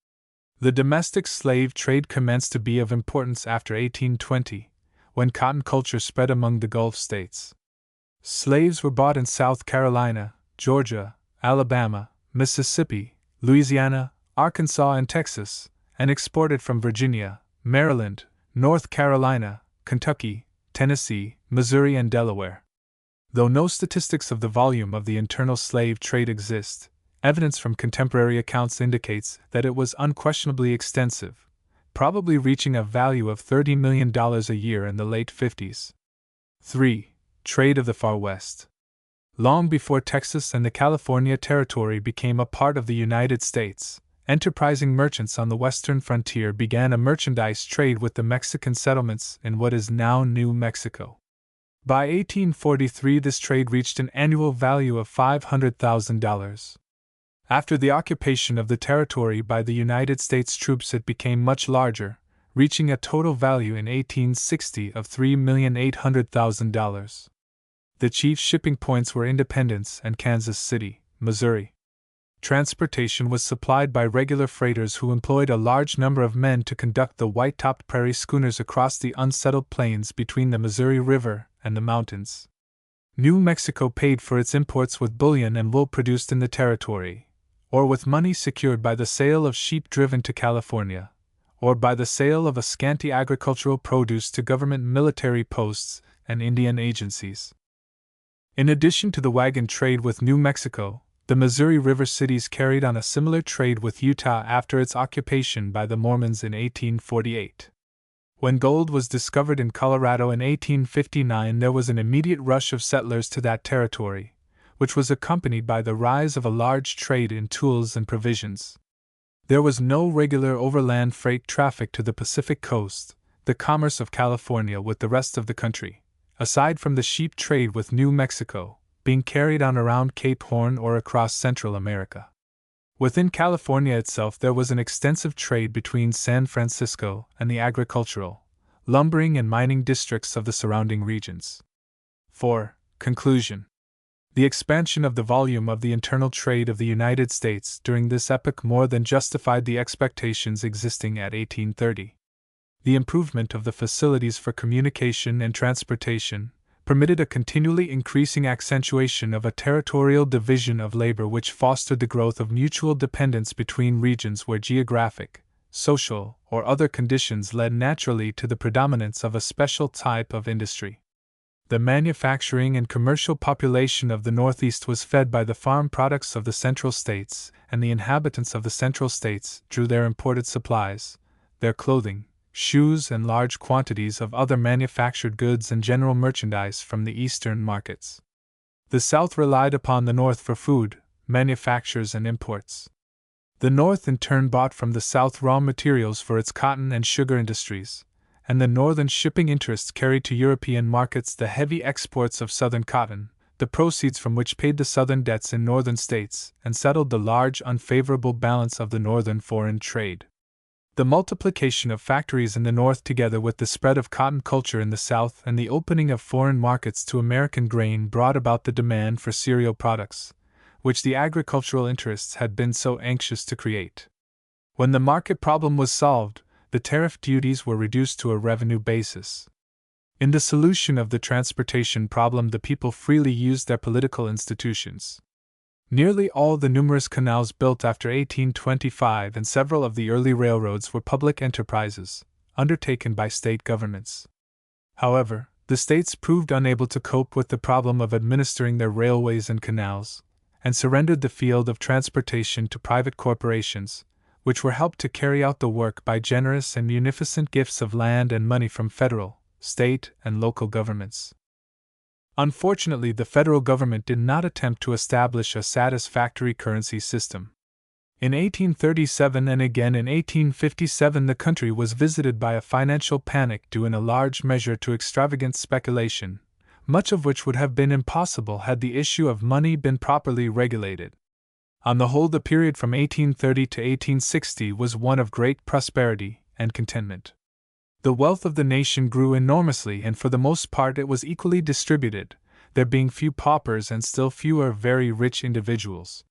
A: The domestic slave trade commenced to be of importance after 1820, when cotton culture spread among the Gulf states. Slaves were bought in South Carolina, Georgia, Alabama, Mississippi, Louisiana, Arkansas, and Texas, and exported from Virginia, Maryland, North Carolina, Kentucky, Tennessee, Missouri, and Delaware. Though no statistics of the volume of the internal slave trade exist, evidence from contemporary accounts indicates that it was unquestionably extensive, probably reaching a value of $30 million a year in the late 50s. 3. Trade of the Far West. Long before Texas and the California Territory became a part of the United States, enterprising merchants on the western frontier began a merchandise trade with the Mexican settlements in what is now New Mexico. By 1843, this trade reached an annual value of $500,000. After the occupation of the territory by the United States troops, it became much larger, reaching a total value in 1860 of $3,800,000. The chief shipping points were Independence and Kansas City, Missouri. Transportation was supplied by regular freighters who employed a large number of men to conduct the white-topped prairie schooners across the unsettled plains between the Missouri River and the mountains. New Mexico paid for its imports with bullion and wool produced in the territory, or with money secured by the sale of sheep driven to California, or by the sale of a scanty agricultural produce to government military posts and Indian agencies. In addition to the wagon trade with New Mexico, the Missouri River cities carried on a similar trade with Utah after its occupation by the Mormons in 1848. When gold was discovered in Colorado in 1859, there was an immediate rush of settlers to that territory, which was accompanied by the rise of a large trade in tools and provisions. There was no regular overland freight traffic to the Pacific coast, the commerce of California with the rest of the country, aside from the sheep trade with New Mexico, being carried on around Cape Horn or across Central America. Within California itself there was an extensive trade between San Francisco and the agricultural, lumbering and mining districts of the surrounding regions. 4. Conclusion. The expansion of the volume of the internal trade of the United States during this epoch more than justified the expectations existing at 1830. The improvement of the facilities for communication and transportation permitted a continually increasing accentuation of a territorial division of labor which fostered the growth of mutual dependence between regions where geographic, social, or other conditions led naturally to the predominance of a special type of industry. The manufacturing and commercial population of the Northeast was fed by the farm products of the Central States, and the inhabitants of the Central States drew their imported supplies, their clothing, shoes, and large quantities of other manufactured goods and general merchandise from the Eastern markets. The South relied upon the North for food, manufactures, and imports. The North in turn bought from the South raw materials for its cotton and sugar industries, and the Northern shipping interests carried to European markets the heavy exports of Southern cotton, the proceeds from which paid the Southern debts in Northern states and settled the large unfavorable balance of the Northern foreign trade. The multiplication of factories in the North, together with the spread of cotton culture in the South and the opening of foreign markets to American grain, brought about the demand for cereal products, which the agricultural interests had been so anxious to create. When the market problem was solved, the tariff duties were reduced to a revenue basis. In the solution of the transportation problem, the people freely used their political institutions. Nearly all the numerous canals built after 1825 and several of the early railroads were public enterprises, undertaken by state governments. However, the states proved unable to cope with the problem of administering their railways and canals, and surrendered the field of transportation to private corporations, which were helped to carry out the work by generous and munificent gifts of land and money from federal, state, and local governments. Unfortunately, the federal government did not attempt to establish a satisfactory currency system. In 1837 and again in 1857, the country was visited by a financial panic due in a large measure to extravagant speculation, much of which would have been impossible had the issue of money been properly regulated. On the whole, the period from 1830 to 1860 was one of great prosperity and contentment. The wealth of the nation grew enormously, and for the most part it was equally distributed, there being few paupers and still fewer very rich individuals.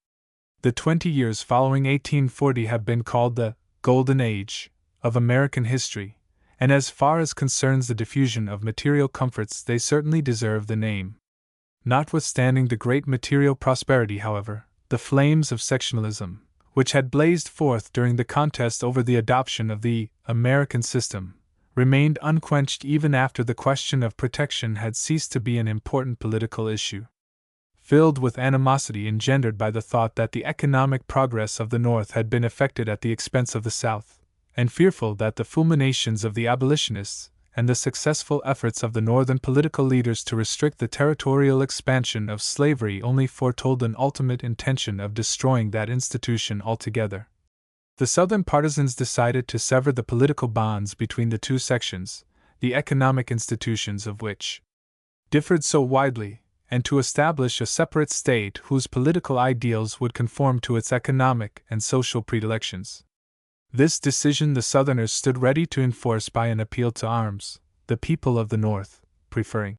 A: The 20 years following 1840 have been called the Golden Age of American history, and as far as concerns the diffusion of material comforts, they certainly deserve the name. Notwithstanding the great material prosperity, however, the flames of sectionalism, which had blazed forth during the contest over the adoption of the American system, remained unquenched even after the question of protection had ceased to be an important political issue. Filled with animosity engendered by the thought that the economic progress of the North had been effected at the expense of the South, and fearful that the fulminations of the abolitionists and the successful efforts of the Northern political leaders to restrict the territorial expansion of slavery only foretold an ultimate intention of destroying that institution altogether, the Southern partisans decided to sever the political bonds between the two sections, the economic institutions of which differed so widely, and to establish a separate state whose political ideals would conform to its economic and social predilections. This decision the Southerners stood ready to enforce by an appeal to arms, the people of the North, preferring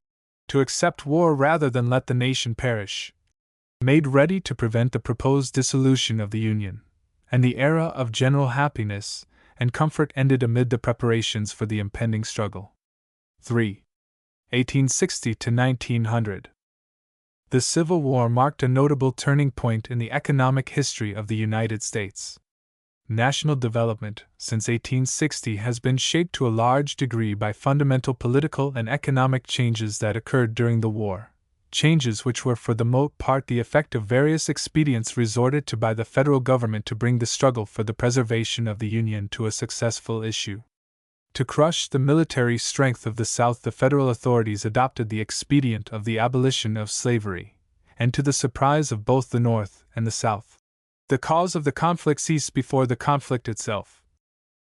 A: to accept war rather than let the nation perish, made ready to prevent the proposed dissolution of the Union, and the era of general happiness and comfort ended amid the preparations for the impending struggle. 3. 1860 to 1900. The Civil War marked a notable turning point in the economic history of the United States. national development since 1860 has been shaped to a large degree by fundamental political and economic changes that occurred during the war, changes which were for the most part the effect of various expedients resorted to by the federal government to bring the struggle for the preservation of the Union to a successful issue. To crush the military strength of the South, the federal authorities adopted the expedient of the abolition of slavery, and to the surprise of both the North and the South, the cause of the conflict ceased before the conflict itself,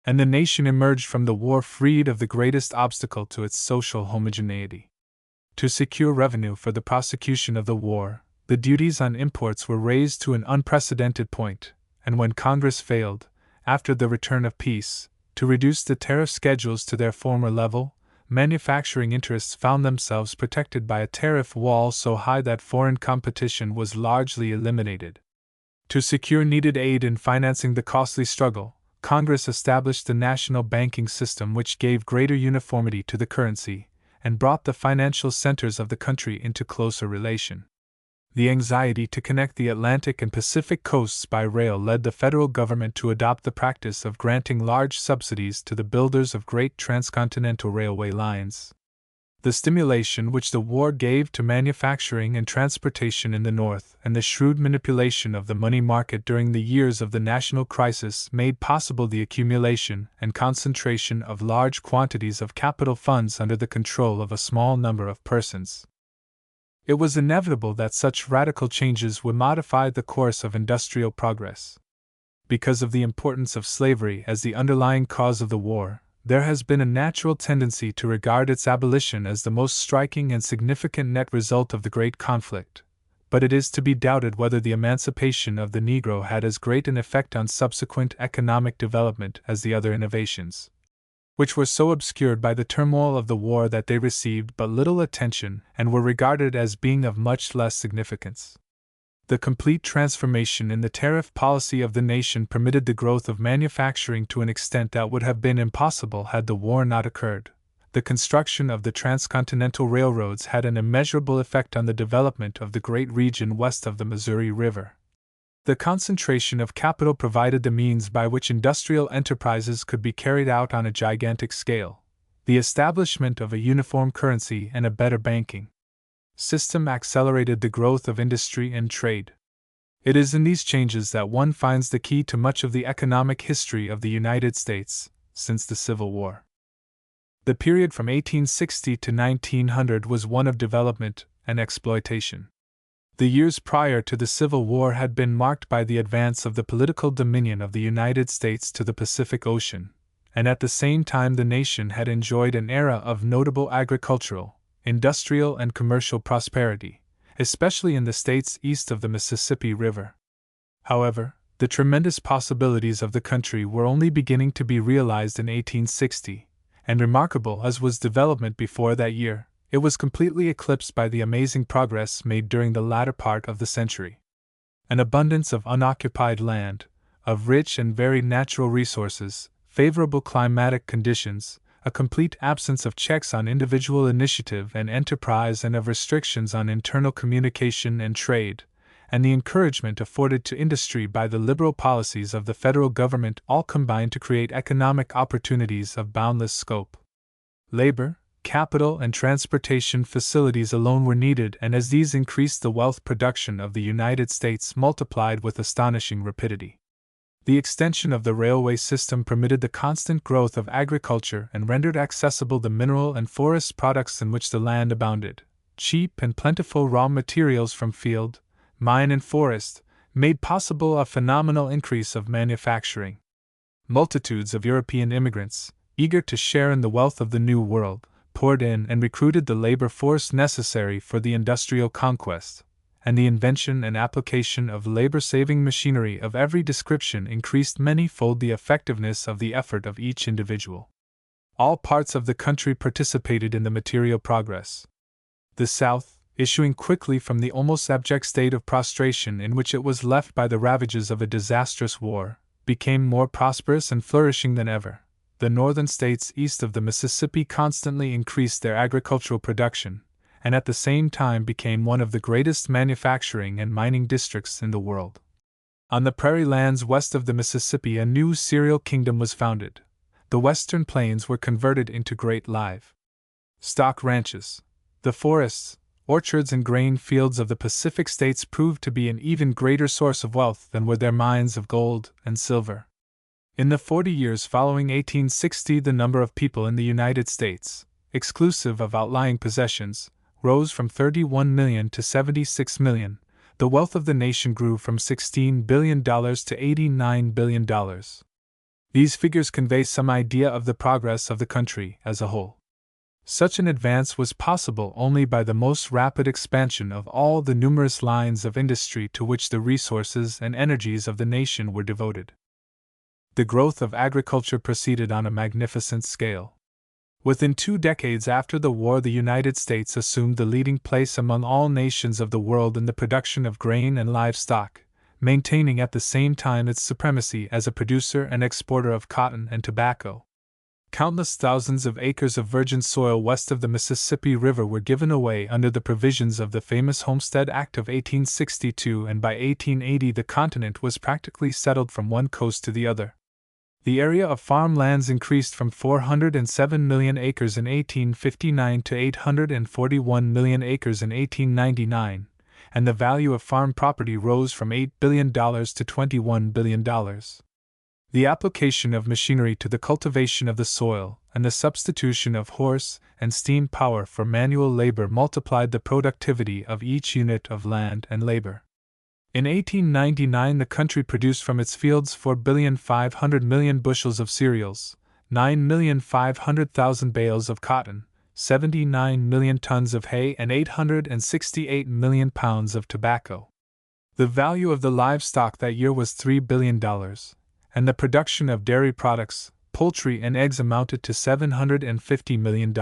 A: and the nation emerged from the war freed of the greatest obstacle to its social homogeneity. To secure revenue for the prosecution of the war, the duties on imports were raised to an unprecedented point, and when Congress failed, after the return of peace, to reduce the tariff schedules to their former level, manufacturing interests found themselves protected by a tariff wall so high that foreign competition was largely eliminated. To secure needed aid in financing the costly struggle, Congress established the national banking system, which gave greater uniformity to the currency and brought the financial centers of the country into closer relation. The anxiety to connect the Atlantic and Pacific coasts by rail led the federal government to adopt the practice of granting large subsidies to the builders of great transcontinental railway lines. The stimulation which the war gave to manufacturing and transportation in the North and the shrewd manipulation of the money market during the years of the national crisis made possible the accumulation and concentration of large quantities of capital funds under the control of a small number of persons. It was inevitable that such radical changes would modify the course of industrial progress. Because of the importance of slavery as the underlying cause of the war, there has been a natural tendency to regard its abolition as the most striking and significant net result of the great conflict, but it is to be doubted whether the emancipation of the Negro had as great an effect on subsequent economic development as the other innovations, which were so obscured by the turmoil of the war that they received but little attention and were regarded as being of much less significance. The complete transformation in the tariff policy of the nation permitted the growth of manufacturing to an extent that would have been impossible had the war not occurred. The construction of the transcontinental railroads had an immeasurable effect on the development of the great region west of the Missouri River. The concentration of capital provided the means by which industrial enterprises could be carried out on a gigantic scale. The establishment of a uniform currency and a better banking system accelerated the growth of industry and trade. It is in these changes that one finds the key to much of the economic history of the United States since the Civil War. The period from 1860 to 1900 was one of development and exploitation. The years prior to the Civil War had been marked by the advance of the political dominion of the United States to the Pacific Ocean, and at the same time the nation had enjoyed an era of notable agricultural, industrial, and commercial prosperity, especially in the states east of the Mississippi River. However, the tremendous possibilities of the country were only beginning to be realized in 1860, and remarkable as was development before that year, it was completely eclipsed by the amazing progress made during the latter part of the century. An abundance of unoccupied land, of rich and varied natural resources, favorable climatic conditions, a complete absence of checks on individual initiative and enterprise and of restrictions on internal communication and trade, and the encouragement afforded to industry by the liberal policies of the federal government all combined to create economic opportunities of boundless scope. Labor, capital, and transportation facilities alone were needed, and as these increased, the wealth production of the United States multiplied with astonishing rapidity. The extension of the railway system permitted the constant growth of agriculture and rendered accessible the mineral and forest products in which the land abounded. Cheap and plentiful raw materials from field, mine, and forest made possible a phenomenal increase of manufacturing. Multitudes of European immigrants, eager to share in the wealth of the New World, poured in and recruited the labor force necessary for the industrial conquest, and the invention and application of labor-saving machinery of every description increased many-fold the effectiveness of the effort of each individual. All parts of the country participated in the material progress. The South, issuing quickly from the almost abject state of prostration in which it was left by the ravages of a disastrous war, became more prosperous and flourishing than ever. The northern states east of the Mississippi constantly increased their agricultural production, and at the same time became one of the greatest manufacturing and mining districts in the world. On the prairie lands west of the Mississippi, a new cereal kingdom was founded. The western plains were converted into great live stock ranches. The forests, orchards, and grain fields of the Pacific states proved to be an even greater source of wealth than were their mines of gold and silver. In the 40 years following 1860, the number of people in the United States, exclusive of outlying possessions, rose from 31 million to 76 million. The wealth of the nation grew from $16 billion to $89 billion. These figures convey some idea of the progress of the country as a whole. Such an advance was possible only by the most rapid expansion of all the numerous lines of industry to which the resources and energies of the nation were devoted. The growth of agriculture proceeded on a magnificent scale. Within 2 decades after the war, the United States assumed the leading place among all nations of the world in the production of grain and livestock, maintaining at the same time its supremacy as a producer and exporter of cotton and tobacco. Countless thousands of acres of virgin soil west of the Mississippi River were given away under the provisions of the famous Homestead Act of 1862, and by 1880 the continent was practically settled from one coast to the other. The area of farm lands increased from 407 million acres in 1859 to 841 million acres in 1899, and the value of farm property rose from $8 billion to $21 billion. The application of machinery to the cultivation of the soil and the substitution of horse and steam power for manual labor multiplied the productivity of each unit of land and labor. In 1899, the country produced from its fields 4,500,000,000 bushels of cereals, 9,500,000 bales of cotton, 79 million tons of hay, and 868 million pounds of tobacco. The value of the livestock that year was $3 billion, and the production of dairy products, poultry, and eggs amounted to $750 million.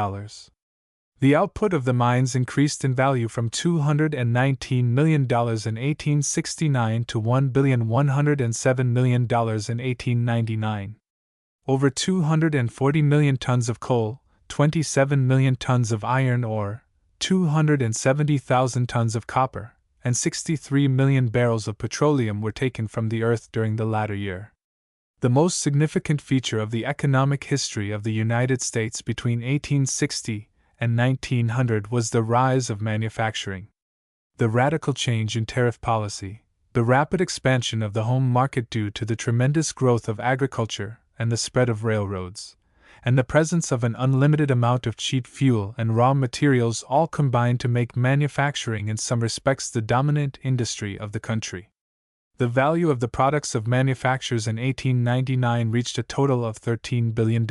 A: The output of the mines increased in value from $219 million in 1869 to $1,107 million in 1899. Over 240 million tons of coal, 27 million tons of iron ore, 270,000 tons of copper, and 63 million barrels of petroleum were taken from the earth during the latter year. The most significant feature of the economic history of the United States between 1860 and 1900 was the rise of manufacturing. The radical change in tariff policy, the rapid expansion of the home market due to the tremendous growth of agriculture and the spread of railroads, and the presence of an unlimited amount of cheap fuel and raw materials all combined to make manufacturing in some respects the dominant industry of the country. The value of the products of manufactures in 1899 reached a total of $13 billion.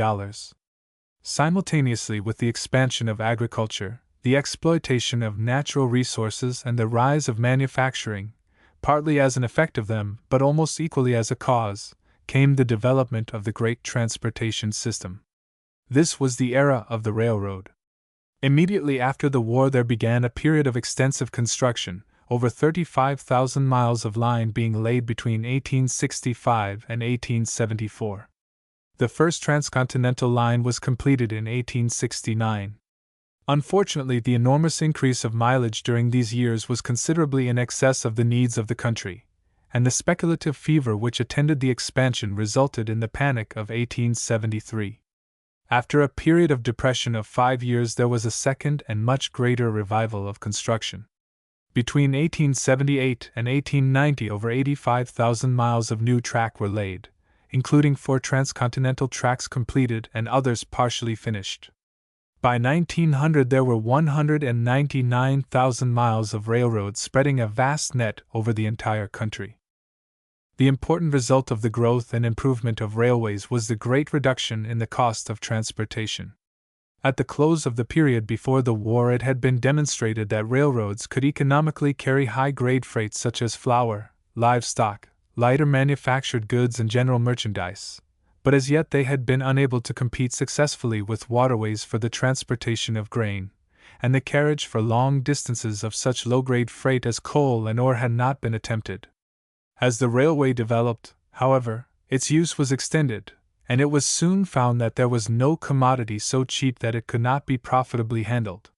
A: Simultaneously with the expansion of agriculture, the exploitation of natural resources, and the rise of manufacturing, partly as an effect of them, but almost equally as a cause, came the development of the great transportation system. This was the era of the railroad. Immediately after the war there began a period of extensive construction, over 35,000 miles of line being laid between 1865 and 1874. The first transcontinental line was completed in 1869. Unfortunately, the enormous increase of mileage during these years was considerably in excess of the needs of the country, and the speculative fever which attended the expansion resulted in the Panic of 1873. After a period of depression of 5 years, there was a second and much greater revival of construction. Between 1878 and 1890, over 85,000 miles of new track were laid, including 4 transcontinental tracks completed and others partially finished. By 1900 there were 199,000 miles of railroads spreading a vast net over the entire country. The important result of the growth and improvement of railways was the great reduction in the cost of transportation. At the close of the period before the war, it had been demonstrated that railroads could economically carry high-grade freight such as flour, livestock, lighter manufactured goods, and general merchandise, but as yet they had been unable to compete successfully with waterways for the transportation of grain, and the carriage for long distances of such low-grade freight as coal and ore had not been attempted. As the railway developed, however, its use was extended, and it was soon found that there was no commodity so cheap that it could not be profitably handled.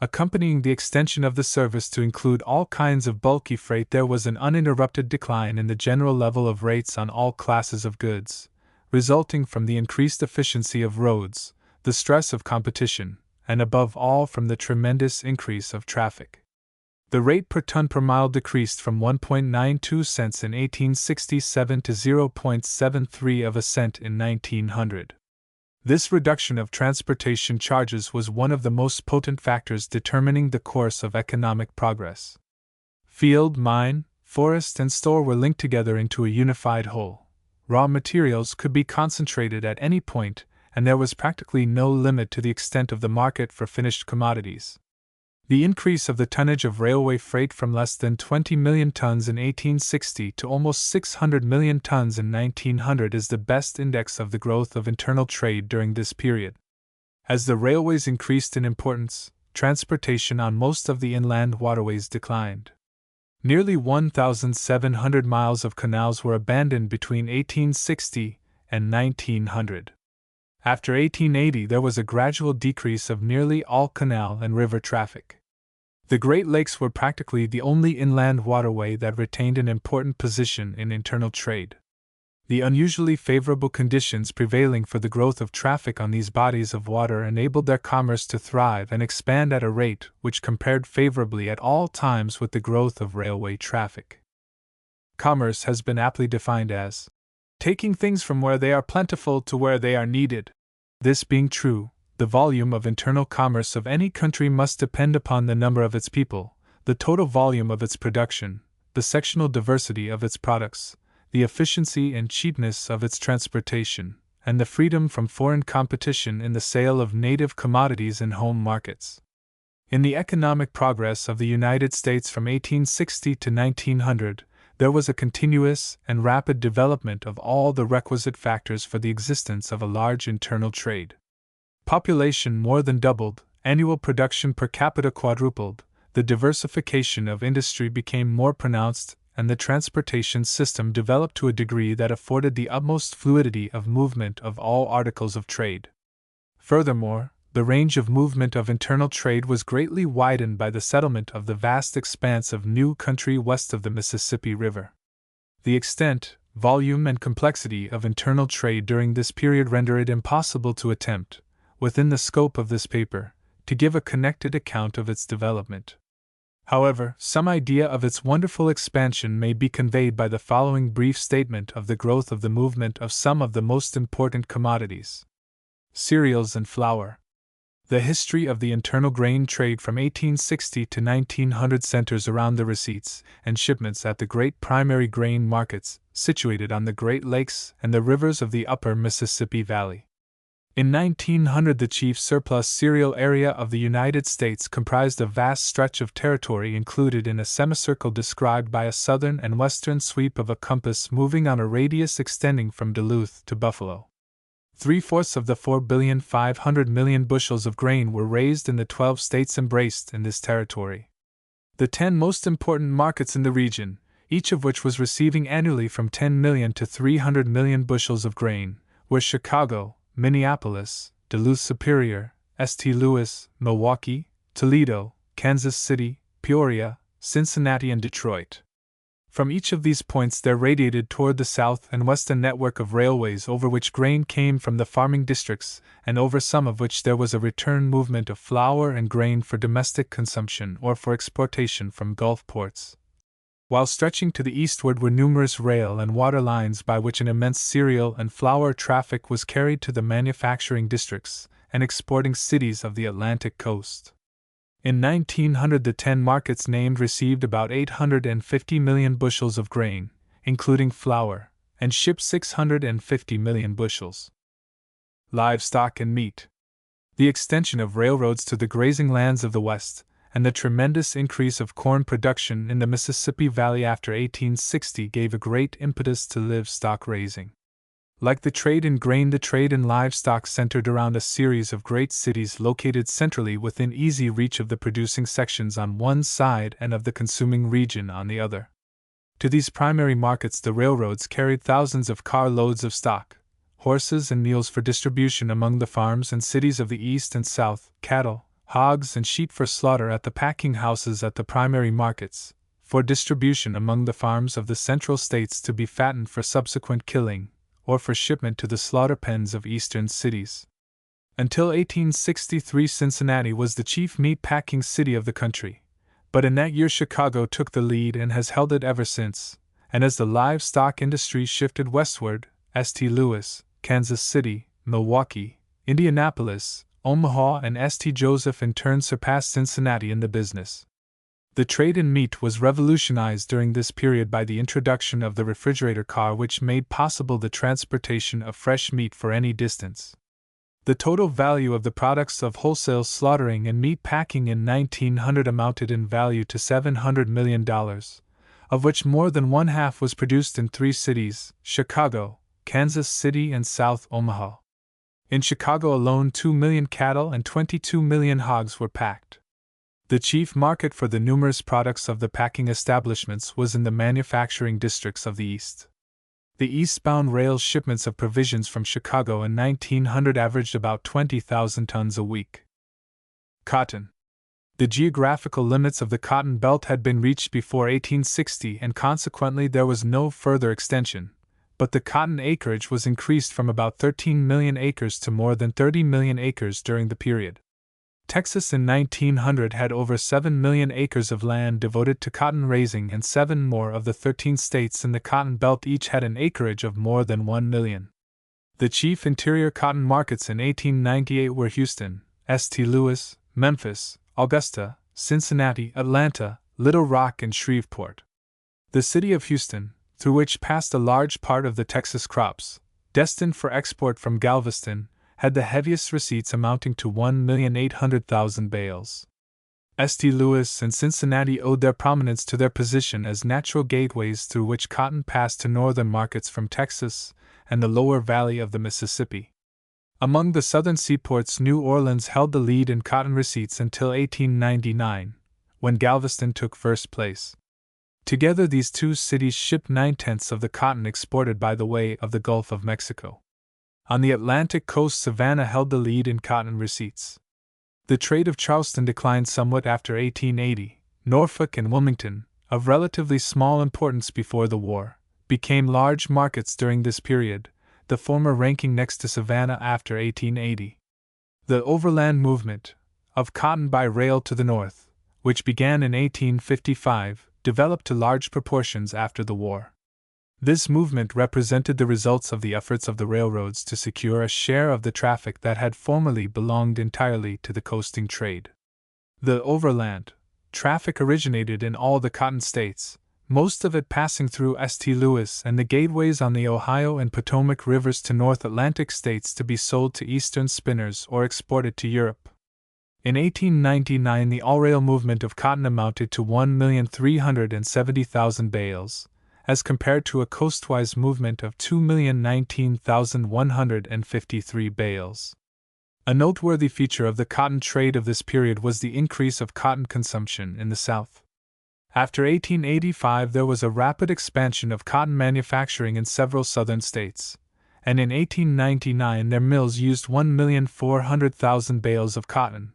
A: Accompanying the extension of the service to include all kinds of bulky freight, there was an uninterrupted decline in the general level of rates on all classes of goods, resulting from the increased efficiency of roads, the stress of competition, and above all from the tremendous increase of traffic. The rate per ton per mile decreased from 1.92 cents in 1867 to 0.73 of a cent in 1900. This reduction of transportation charges was one of the most potent factors determining the course of economic progress. Field, mine, forest, and store were linked together into a unified whole. Raw materials could be concentrated at any point, and there was practically no limit to the extent of the market for finished commodities. The increase of the tonnage of railway freight from less than 20 million tons in 1860 to almost 600 million tons in 1900 is the best index of the growth of internal trade during this period. As the railways increased in importance, transportation on most of the inland waterways declined. Nearly 1,700 miles of canals were abandoned between 1860 and 1900. After 1880, there was a gradual decrease of nearly all canal and river traffic. The Great Lakes were practically the only inland waterway that retained an important position in internal trade. The unusually favorable conditions prevailing for the growth of traffic on these bodies of water enabled their commerce to thrive and expand at a rate which compared favorably at all times with the growth of railway traffic. Commerce has been aptly defined as taking things from where they are plentiful to where they are needed. This being true, the volume of internal commerce of any country must depend upon the number of its people, the total volume of its production, the sectional diversity of its products, the efficiency and cheapness of its transportation, and the freedom from foreign competition in the sale of native commodities in home markets. In the economic progress of the United States from 1860 to 1900, there was a continuous and rapid development of all the requisite factors for the existence of a large internal trade. Population more than doubled, annual production per capita quadrupled, the diversification of industry became more pronounced, and the transportation system developed to a degree that afforded the utmost fluidity of movement of all articles of trade. Furthermore, the range of movement of internal trade was greatly widened by the settlement of the vast expanse of new country west of the Mississippi River. The extent, volume, and complexity of internal trade during this period render it impossible to attempt, within the scope of this paper, to give a connected account of its development. However, some idea of its wonderful expansion may be conveyed by the following brief statement of the growth of the movement of some of the most important commodities. Cereals and flour. The history of the internal grain trade from 1860 to 1900 centers around the receipts and shipments at the great primary grain markets, situated on the Great Lakes and the rivers of the upper Mississippi Valley. In 1900, the chief surplus cereal area of the United States comprised a vast stretch of territory included in a semicircle described by a southern and western sweep of a compass moving on a radius extending from Duluth to Buffalo. 3/4 of the 4,500,000,000 bushels of grain were raised in the 12 states embraced in this territory. The 10 most important markets in the region, each of which was receiving annually from 10 million to 300 million bushels of grain, were Chicago, Minneapolis, Duluth Superior, St. Louis, Milwaukee, Toledo, Kansas City, Peoria, Cincinnati, and Detroit. From each of these points there radiated toward the south and west a network of railways over which grain came from the farming districts, and over some of which there was a return movement of flour and grain for domestic consumption or for exportation from Gulf ports. While stretching to the eastward were numerous rail and water lines by which an immense cereal and flour traffic was carried to the manufacturing districts and exporting cities of the Atlantic coast. In 1900, the 10 markets named received about 850 million bushels of grain, including flour, and shipped 650 million bushels. Livestock and meat. The extension of railroads to the grazing lands of the West, and the tremendous increase of corn production in the Mississippi Valley after 1860 gave a great impetus to livestock raising. Like the trade in grain, the trade in livestock centered around a series of great cities located centrally within easy reach of the producing sections on one side and of the consuming region on the other. To these primary markets the railroads carried thousands of car loads of stock, horses and mules for distribution among the farms and cities of the East and South, cattle, hogs, and sheep for slaughter at the packing houses at the primary markets, for distribution among the farms of the central states to be fattened for subsequent killing, or for shipment to the slaughter pens of eastern cities. Until 1863, Cincinnati was the chief meat packing city of the country, but in that year Chicago took the lead and has held it ever since, and as the livestock industry shifted westward, St. Louis, Kansas City, Milwaukee, Indianapolis, Omaha, and St. Joseph in turn surpassed Cincinnati in the business. The trade in meat was revolutionized during this period by the introduction of the refrigerator car, which made possible the transportation of fresh meat for any distance. The total value of the products of wholesale slaughtering and meat packing in 1900 amounted in value to $700 million, of which more than one half was produced in three cities: Chicago, Kansas City, and South Omaha. In Chicago alone, 2 million cattle and 22 million hogs were packed. The chief market for the numerous products of the packing establishments was in the manufacturing districts of the East. The eastbound rail shipments of provisions from Chicago in 1900 averaged about 20,000 tons a week. Cotton. The geographical limits of the cotton belt had been reached before 1860, and consequently there was no further extension, but the cotton acreage was increased from about 13 million acres to more than 30 million acres during the period. Texas in 1900 had over 7 million acres of land devoted to cotton raising, and 7 more of the 13 states in the Cotton Belt each had an acreage of more than 1 million. The chief interior cotton markets in 1898 were Houston, St. Louis, Memphis, Augusta, Cincinnati, Atlanta, Little Rock, and Shreveport. The city of Houston, through which passed a large part of the Texas crops, destined for export from Galveston, had the heaviest receipts amounting to 1,800,000 bales. St. Louis and Cincinnati owed their prominence to their position as natural gateways through which cotton passed to northern markets from Texas and the lower valley of the Mississippi. Among the southern seaports, New Orleans held the lead in cotton receipts until 1899, when Galveston took first place. Together, these two cities shipped 9/10 of the cotton exported by the way of the Gulf of Mexico. On the Atlantic coast, Savannah held the lead in cotton receipts. The trade of Charleston declined somewhat after 1880. Norfolk and Wilmington, of relatively small importance before the war, became large markets during this period, the former ranking next to Savannah after 1880. The overland movement of cotton by rail to the north, which began in 1855, developed to large proportions after the war. This movement represented the results of the efforts of the railroads to secure a share of the traffic that had formerly belonged entirely to the coasting trade. The overland traffic originated in all the cotton states, most of it passing through St. Louis and the gateways on the Ohio and Potomac rivers to North Atlantic states to be sold to eastern spinners or exported to Europe. In 1899, the all-rail movement of cotton amounted to 1,370,000 bales, as compared to a coastwise movement of 2,019,153 bales. A noteworthy feature of the cotton trade of this period was the increase of cotton consumption in the South. After 1885, there was a rapid expansion of cotton manufacturing in several southern states, and in 1899 their mills used 1,400,000 bales of cotton,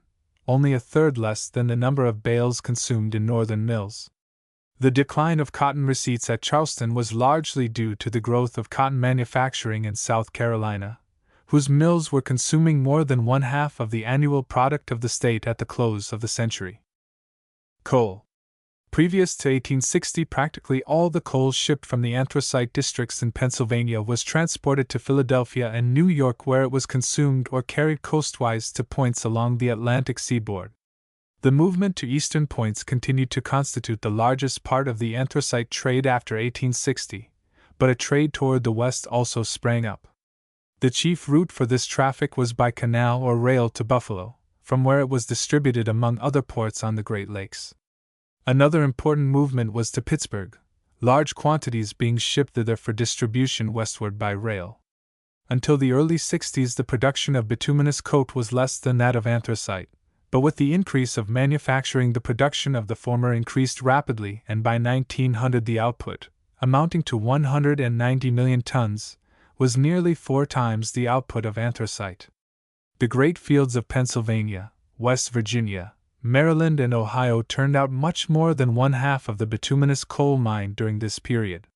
A: only a third less than the number of bales consumed in northern mills. The decline of cotton receipts at Charleston was largely due to the growth of cotton manufacturing in South Carolina, whose mills were consuming more than one-half of the annual product of the state at the close of the century. Coal. Previous to 1860, practically all the coal shipped from the anthracite districts in Pennsylvania was transported to Philadelphia and New York, where it was consumed or carried coastwise to points along the Atlantic seaboard. The movement to eastern points continued to constitute the largest part of the anthracite trade after 1860, but a trade toward the west also sprang up. The chief route for this traffic was by canal or rail to Buffalo, from where it was distributed among other ports on the Great Lakes. Another important movement was to Pittsburgh, large quantities being shipped thither for distribution westward by rail. Until the early 60s, the production of bituminous coke was less than that of anthracite, but with the increase of manufacturing, the production of the former increased rapidly, and by 1900 the output, amounting to 190 million tons, was nearly 4 times the output of anthracite. The great fields of Pennsylvania, West Virginia, Maryland, and Ohio turned out much more than one-half of the bituminous coal mined during this period.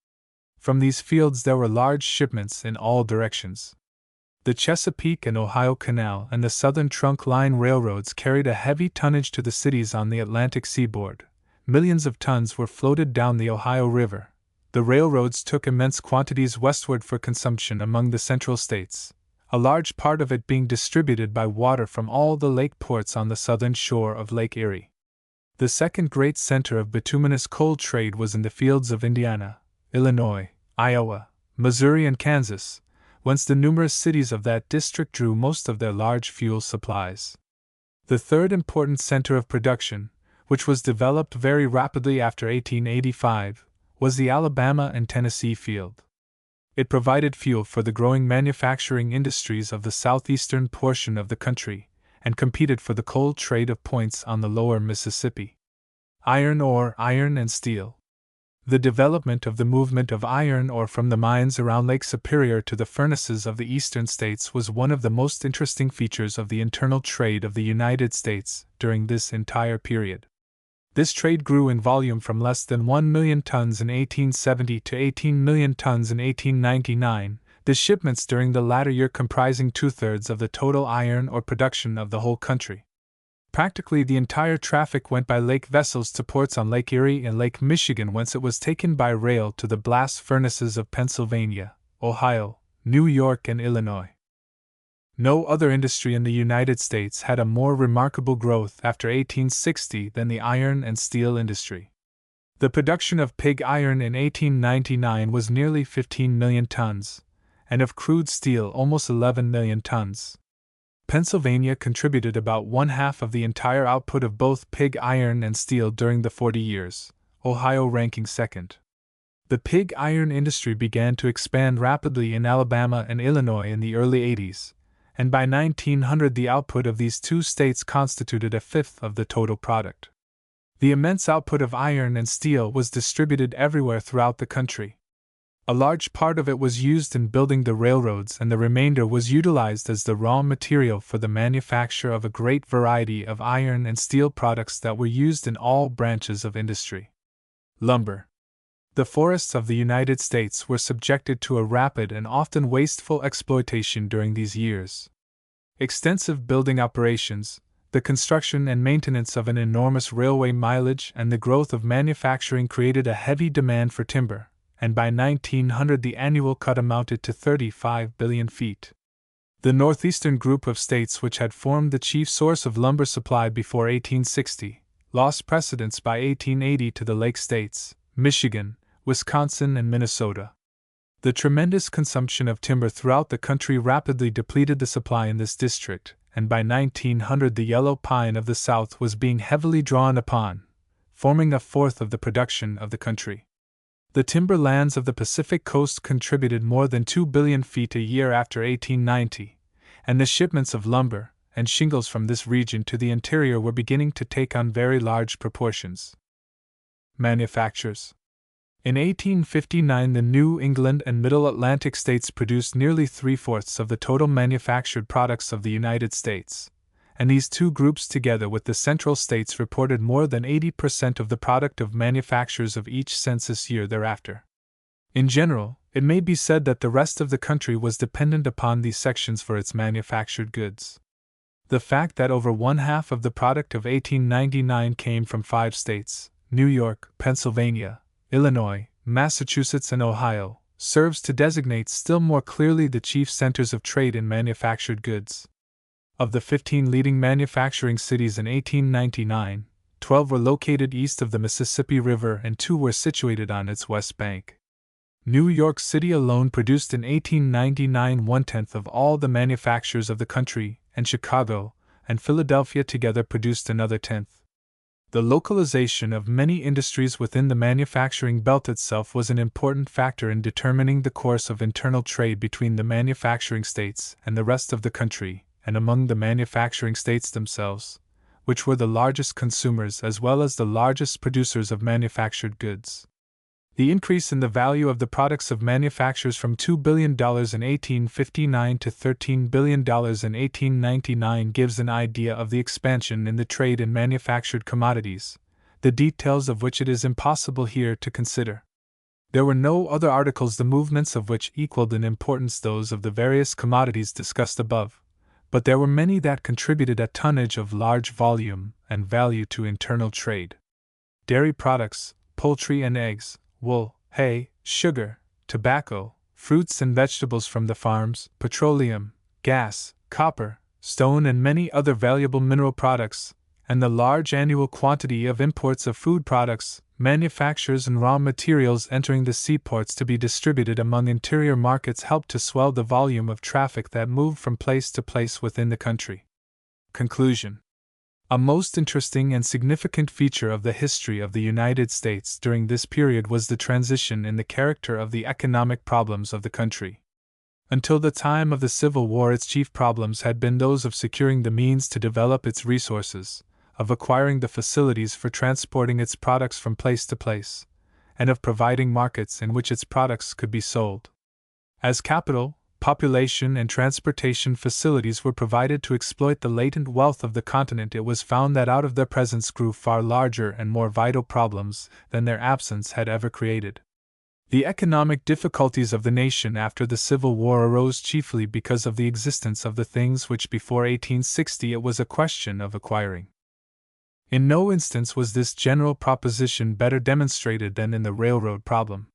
A: From these fields there were large shipments in all directions. The Chesapeake and Ohio Canal and the Southern Trunk Line railroads carried a heavy tonnage to the cities on the Atlantic seaboard. Millions of tons were floated down the Ohio River. The railroads took immense quantities westward for consumption among the central states, a large part of it being distributed by water from all the lake ports on the southern shore of Lake Erie. The second great center of bituminous coal trade was in the fields of Indiana, Illinois, Iowa, Missouri, and Kansas, whence the numerous cities of that district drew most of their large fuel supplies. The third important center of production, which was developed very rapidly after 1885, was the Alabama and Tennessee field. It provided fuel for the growing manufacturing industries of the southeastern portion of the country, and competed for the coal trade of points on the lower Mississippi. Iron ore, iron and steel. The development of the movement of iron ore from the mines around Lake Superior to the furnaces of the eastern states was one of the most interesting features of the internal trade of the United States during this entire period. This trade grew in volume from less than 1 million tons in 1870 to 18 million tons in 1899, the shipments during the latter year comprising 2/3 of the total iron ore production of the whole country. Practically the entire traffic went by lake vessels to ports on Lake Erie and Lake Michigan, whence it was taken by rail to the blast furnaces of Pennsylvania, Ohio, New York, and Illinois. No other industry in the United States had a more remarkable growth after 1860 than the iron and steel industry. The production of pig iron in 1899 was nearly 15 million tons, and of crude steel almost 11 million tons. Pennsylvania contributed about one-half of the entire output of both pig iron and steel during the 40 years, Ohio ranking second. The pig iron industry began to expand rapidly in Alabama and Illinois in the early 80s, and by 1900 the output of these two states constituted a fifth of the total product. The immense output of iron and steel was distributed everywhere throughout the country. A large part of it was used in building the railroads, and the remainder was utilized as the raw material for the manufacture of a great variety of iron and steel products that were used in all branches of industry. Lumber. The forests of the United States were subjected to a rapid and often wasteful exploitation during these years. Extensive building operations, the construction and maintenance of an enormous railway mileage, and the growth of manufacturing created a heavy demand for timber, and by 1900 the annual cut amounted to 35 billion feet. The northeastern group of states, which had formed the chief source of lumber supply before 1860, lost precedence by 1880 to the Lake States, Michigan, Wisconsin, and Minnesota. The tremendous consumption of timber throughout the country rapidly depleted the supply in this district, and by 1900 the yellow pine of the South was being heavily drawn upon, forming a fourth of the production of the country. The timberlands of the Pacific coast contributed more than 2 billion feet a year after 1890, and the shipments of lumber and shingles from this region to the interior were beginning to take on very large proportions. Manufactures. In 1859 the New England and Middle Atlantic states produced nearly 3/4 of the total manufactured products of the United States, and these two groups together with the central states reported more than 80% of the product of manufactures of each census year thereafter. In general, it may be said that the rest of the country was dependent upon these sections for its manufactured goods. The fact that over one-half of the product of 1899 came from 5 states, New York, Pennsylvania, Illinois, Massachusetts, and Ohio, serves to designate still more clearly the chief centers of trade in manufactured goods. Of the 15 leading manufacturing cities in 1899, 12 were located east of the Mississippi River and 2 were situated on its west bank. New York City alone produced in 1899 1/10 of all the manufactures of the country, and Chicago and Philadelphia together produced another 1/10. The localization of many industries within the manufacturing belt itself was an important factor in determining the course of internal trade between the manufacturing states and the rest of the country, and among the manufacturing states themselves, which were the largest consumers as well as the largest producers of manufactured goods. The increase in the value of the products of manufactures from $2 billion in 1859 to $13 billion in 1899 gives an idea of the expansion in the trade in manufactured commodities, the details of which it is impossible here to consider. There were no other articles the movements of which equaled in importance those of the various commodities discussed above, but there were many that contributed a tonnage of large volume and value to internal trade. Dairy products, poultry and eggs, wool, hay, sugar, tobacco, fruits and vegetables from the farms, petroleum, gas, copper, stone and many other valuable mineral products, and the large annual quantity of imports of food products, manufactures and raw materials entering the seaports to be distributed among interior markets helped to swell the volume of traffic that moved from place to place within the country. Conclusion. A most interesting and significant feature of the history of the United States during this period was the transition in the character of the economic problems of the country. Until the time of the Civil War, its chief problems had been those of securing the means to develop its resources, of acquiring the facilities for transporting its products from place to place, and of providing markets in which its products could be sold. As capital, population, and transportation facilities were provided to exploit the latent wealth of the continent, it was found that out of their presence grew far larger and more vital problems than their absence had ever created. The economic difficulties of the nation after the Civil War arose chiefly because of the existence of the things which before 1860 it was a question of acquiring. In no instance was this general proposition better demonstrated than in the railroad problem.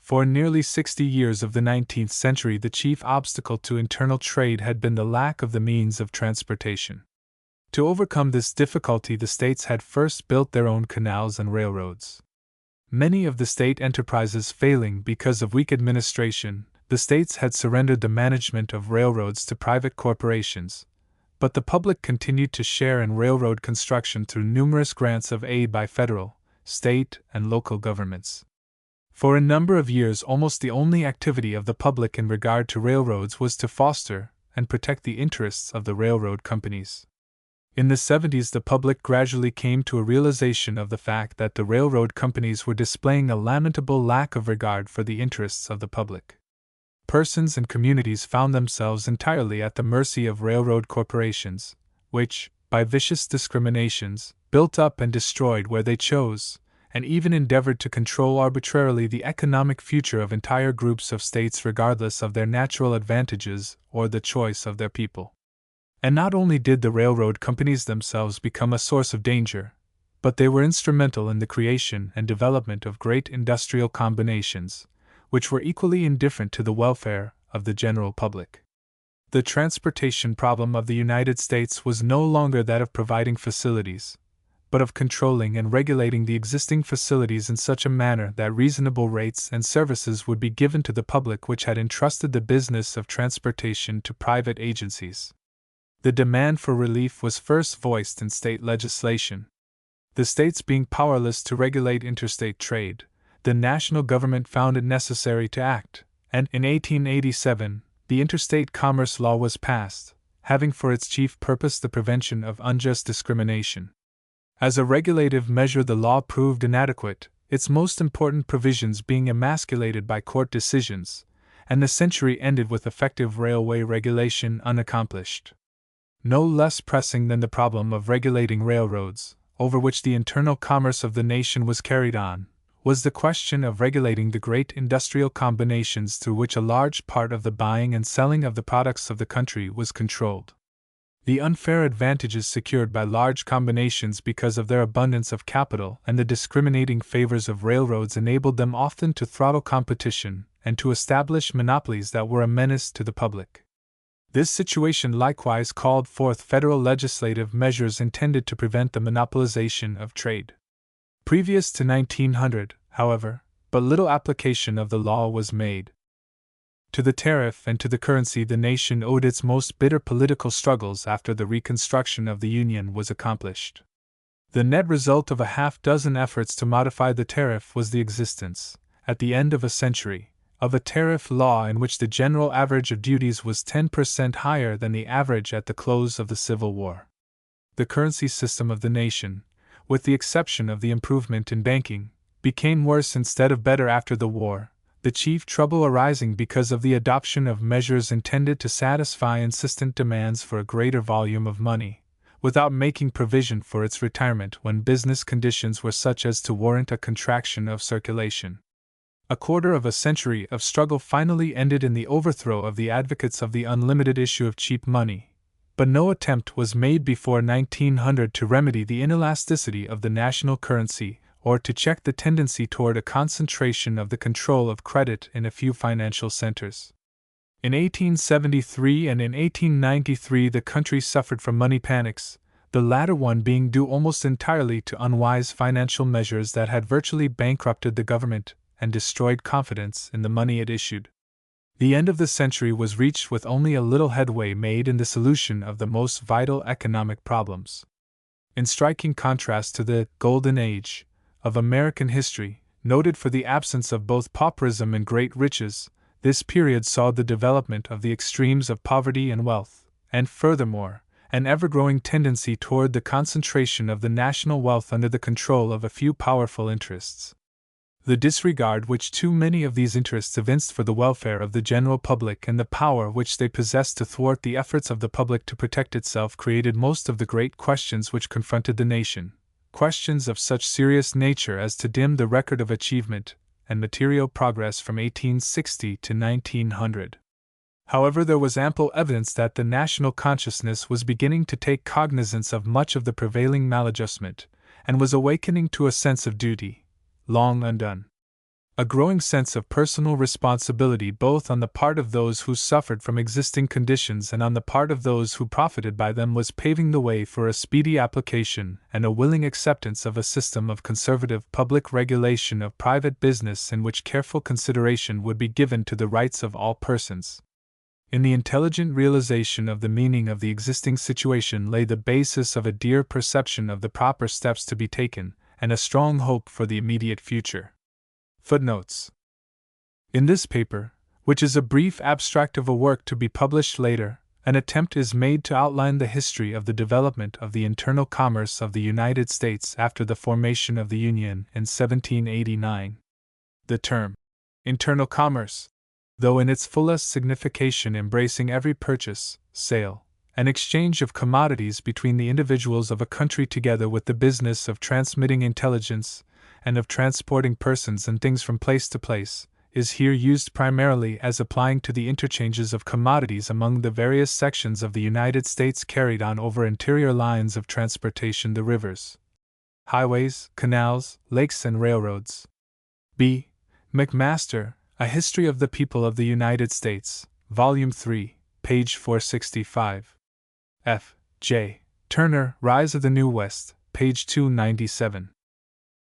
A: For nearly 60 years of the 19th century, the chief obstacle to internal trade had been the lack of the means of transportation. To overcome this difficulty, the states had first built their own canals and railroads. Many of the state enterprises failing because of weak administration, the states had surrendered the management of railroads to private corporations, but the public continued to share in railroad construction through numerous grants of aid by federal, state, and local governments. For a number of years, almost the only activity of the public in regard to railroads was to foster and protect the interests of the railroad companies. In the 70s, the public gradually came to a realization of the fact that the railroad companies were displaying a lamentable lack of regard for the interests of the public. Persons and communities found themselves entirely at the mercy of railroad corporations, which, by vicious discriminations, built up and destroyed where they chose, and even endeavored to control arbitrarily the economic future of entire groups of states regardless of their natural advantages or the choice of their people. And not only did the railroad companies themselves become a source of danger, but they were instrumental in the creation and development of great industrial combinations, which were equally indifferent to the welfare of the general public. The transportation problem of the United States was no longer that of providing facilities, but of controlling and regulating the existing facilities in such a manner that reasonable rates and services would be given to the public which had entrusted the business of transportation to private agencies. The demand for relief was first voiced in state legislation. The states being powerless to regulate interstate trade, the national government found it necessary to act, and in 1887, the Interstate Commerce Law was passed, having for its chief purpose the prevention of unjust discrimination. As a regulative measure, the law proved inadequate, its most important provisions being emasculated by court decisions, and the century ended with effective railway regulation unaccomplished. No less pressing than the problem of regulating railroads, over which the internal commerce of the nation was carried on, was the question of regulating the great industrial combinations through which a large part of the buying and selling of the products of the country was controlled. The unfair advantages secured by large combinations because of their abundance of capital and the discriminating favors of railroads enabled them often to throttle competition and to establish monopolies that were a menace to the public. This situation likewise called forth federal legislative measures intended to prevent the monopolization of trade. Previous to 1900, however, but little application of the law was made. To the tariff and to the currency the nation owed its most bitter political struggles after the reconstruction of the Union was accomplished. The net result of a half-dozen efforts to modify the tariff was the existence, at the end of a century, of a tariff law in which the general average of duties was 10% higher than the average at the close of the Civil War. The currency system of the nation, with the exception of the improvement in banking, became worse instead of better after the war, the chief trouble arising because of the adoption of measures intended to satisfy insistent demands for a greater volume of money, without making provision for its retirement when business conditions were such as to warrant a contraction of circulation. A quarter of a century of struggle finally ended in the overthrow of the advocates of the unlimited issue of cheap money, but no attempt was made before 1900 to remedy the inelasticity of the national currency or to check the tendency toward a concentration of the control of credit in a few financial centers. In 1873 and in 1893 the country suffered from money panics, the latter one being due almost entirely to unwise financial measures that had virtually bankrupted the government and destroyed confidence in the money it issued. The end of the century was reached with only a little headway made in the solution of the most vital economic problems. In striking contrast to the Golden Age of American history, noted for the absence of both pauperism and great riches, this period saw the development of the extremes of poverty and wealth, and furthermore, an ever-growing tendency toward the concentration of the national wealth under the control of a few powerful interests. The disregard which too many of these interests evinced for the welfare of the general public and the power which they possessed to thwart the efforts of the public to protect itself created most of the great questions which confronted the nation, questions of such serious nature as to dim the record of achievement and material progress from 1860 to 1900. However, there was ample evidence that the national consciousness was beginning to take cognizance of much of the prevailing maladjustment, and was awakening to a sense of duty, long undone. A growing sense of personal responsibility both on the part of those who suffered from existing conditions and on the part of those who profited by them was paving the way for a speedy application and a willing acceptance of a system of conservative public regulation of private business in which careful consideration would be given to the rights of all persons. In the intelligent realization of the meaning of the existing situation lay the basis of a dear perception of the proper steps to be taken, and a strong hope for the immediate future. Footnotes. In this paper, which is a brief abstract of a work to be published later, an attempt is made to outline the history of the development of the internal commerce of the United States after the formation of the Union in 1789. The term, internal commerce, though in its fullest signification embracing every purchase, sale, and exchange of commodities between the individuals of a country together with the business of transmitting intelligence and of transporting persons and things from place to place, is here used primarily as applying to the interchanges of commodities among the various sections of the United States carried on over interior lines of transportation, the rivers, highways, canals, lakes, and railroads. B. McMaster, A History of the People of the United States, Volume 3, page 465. F. J. Turner, Rise of the New West, page 297.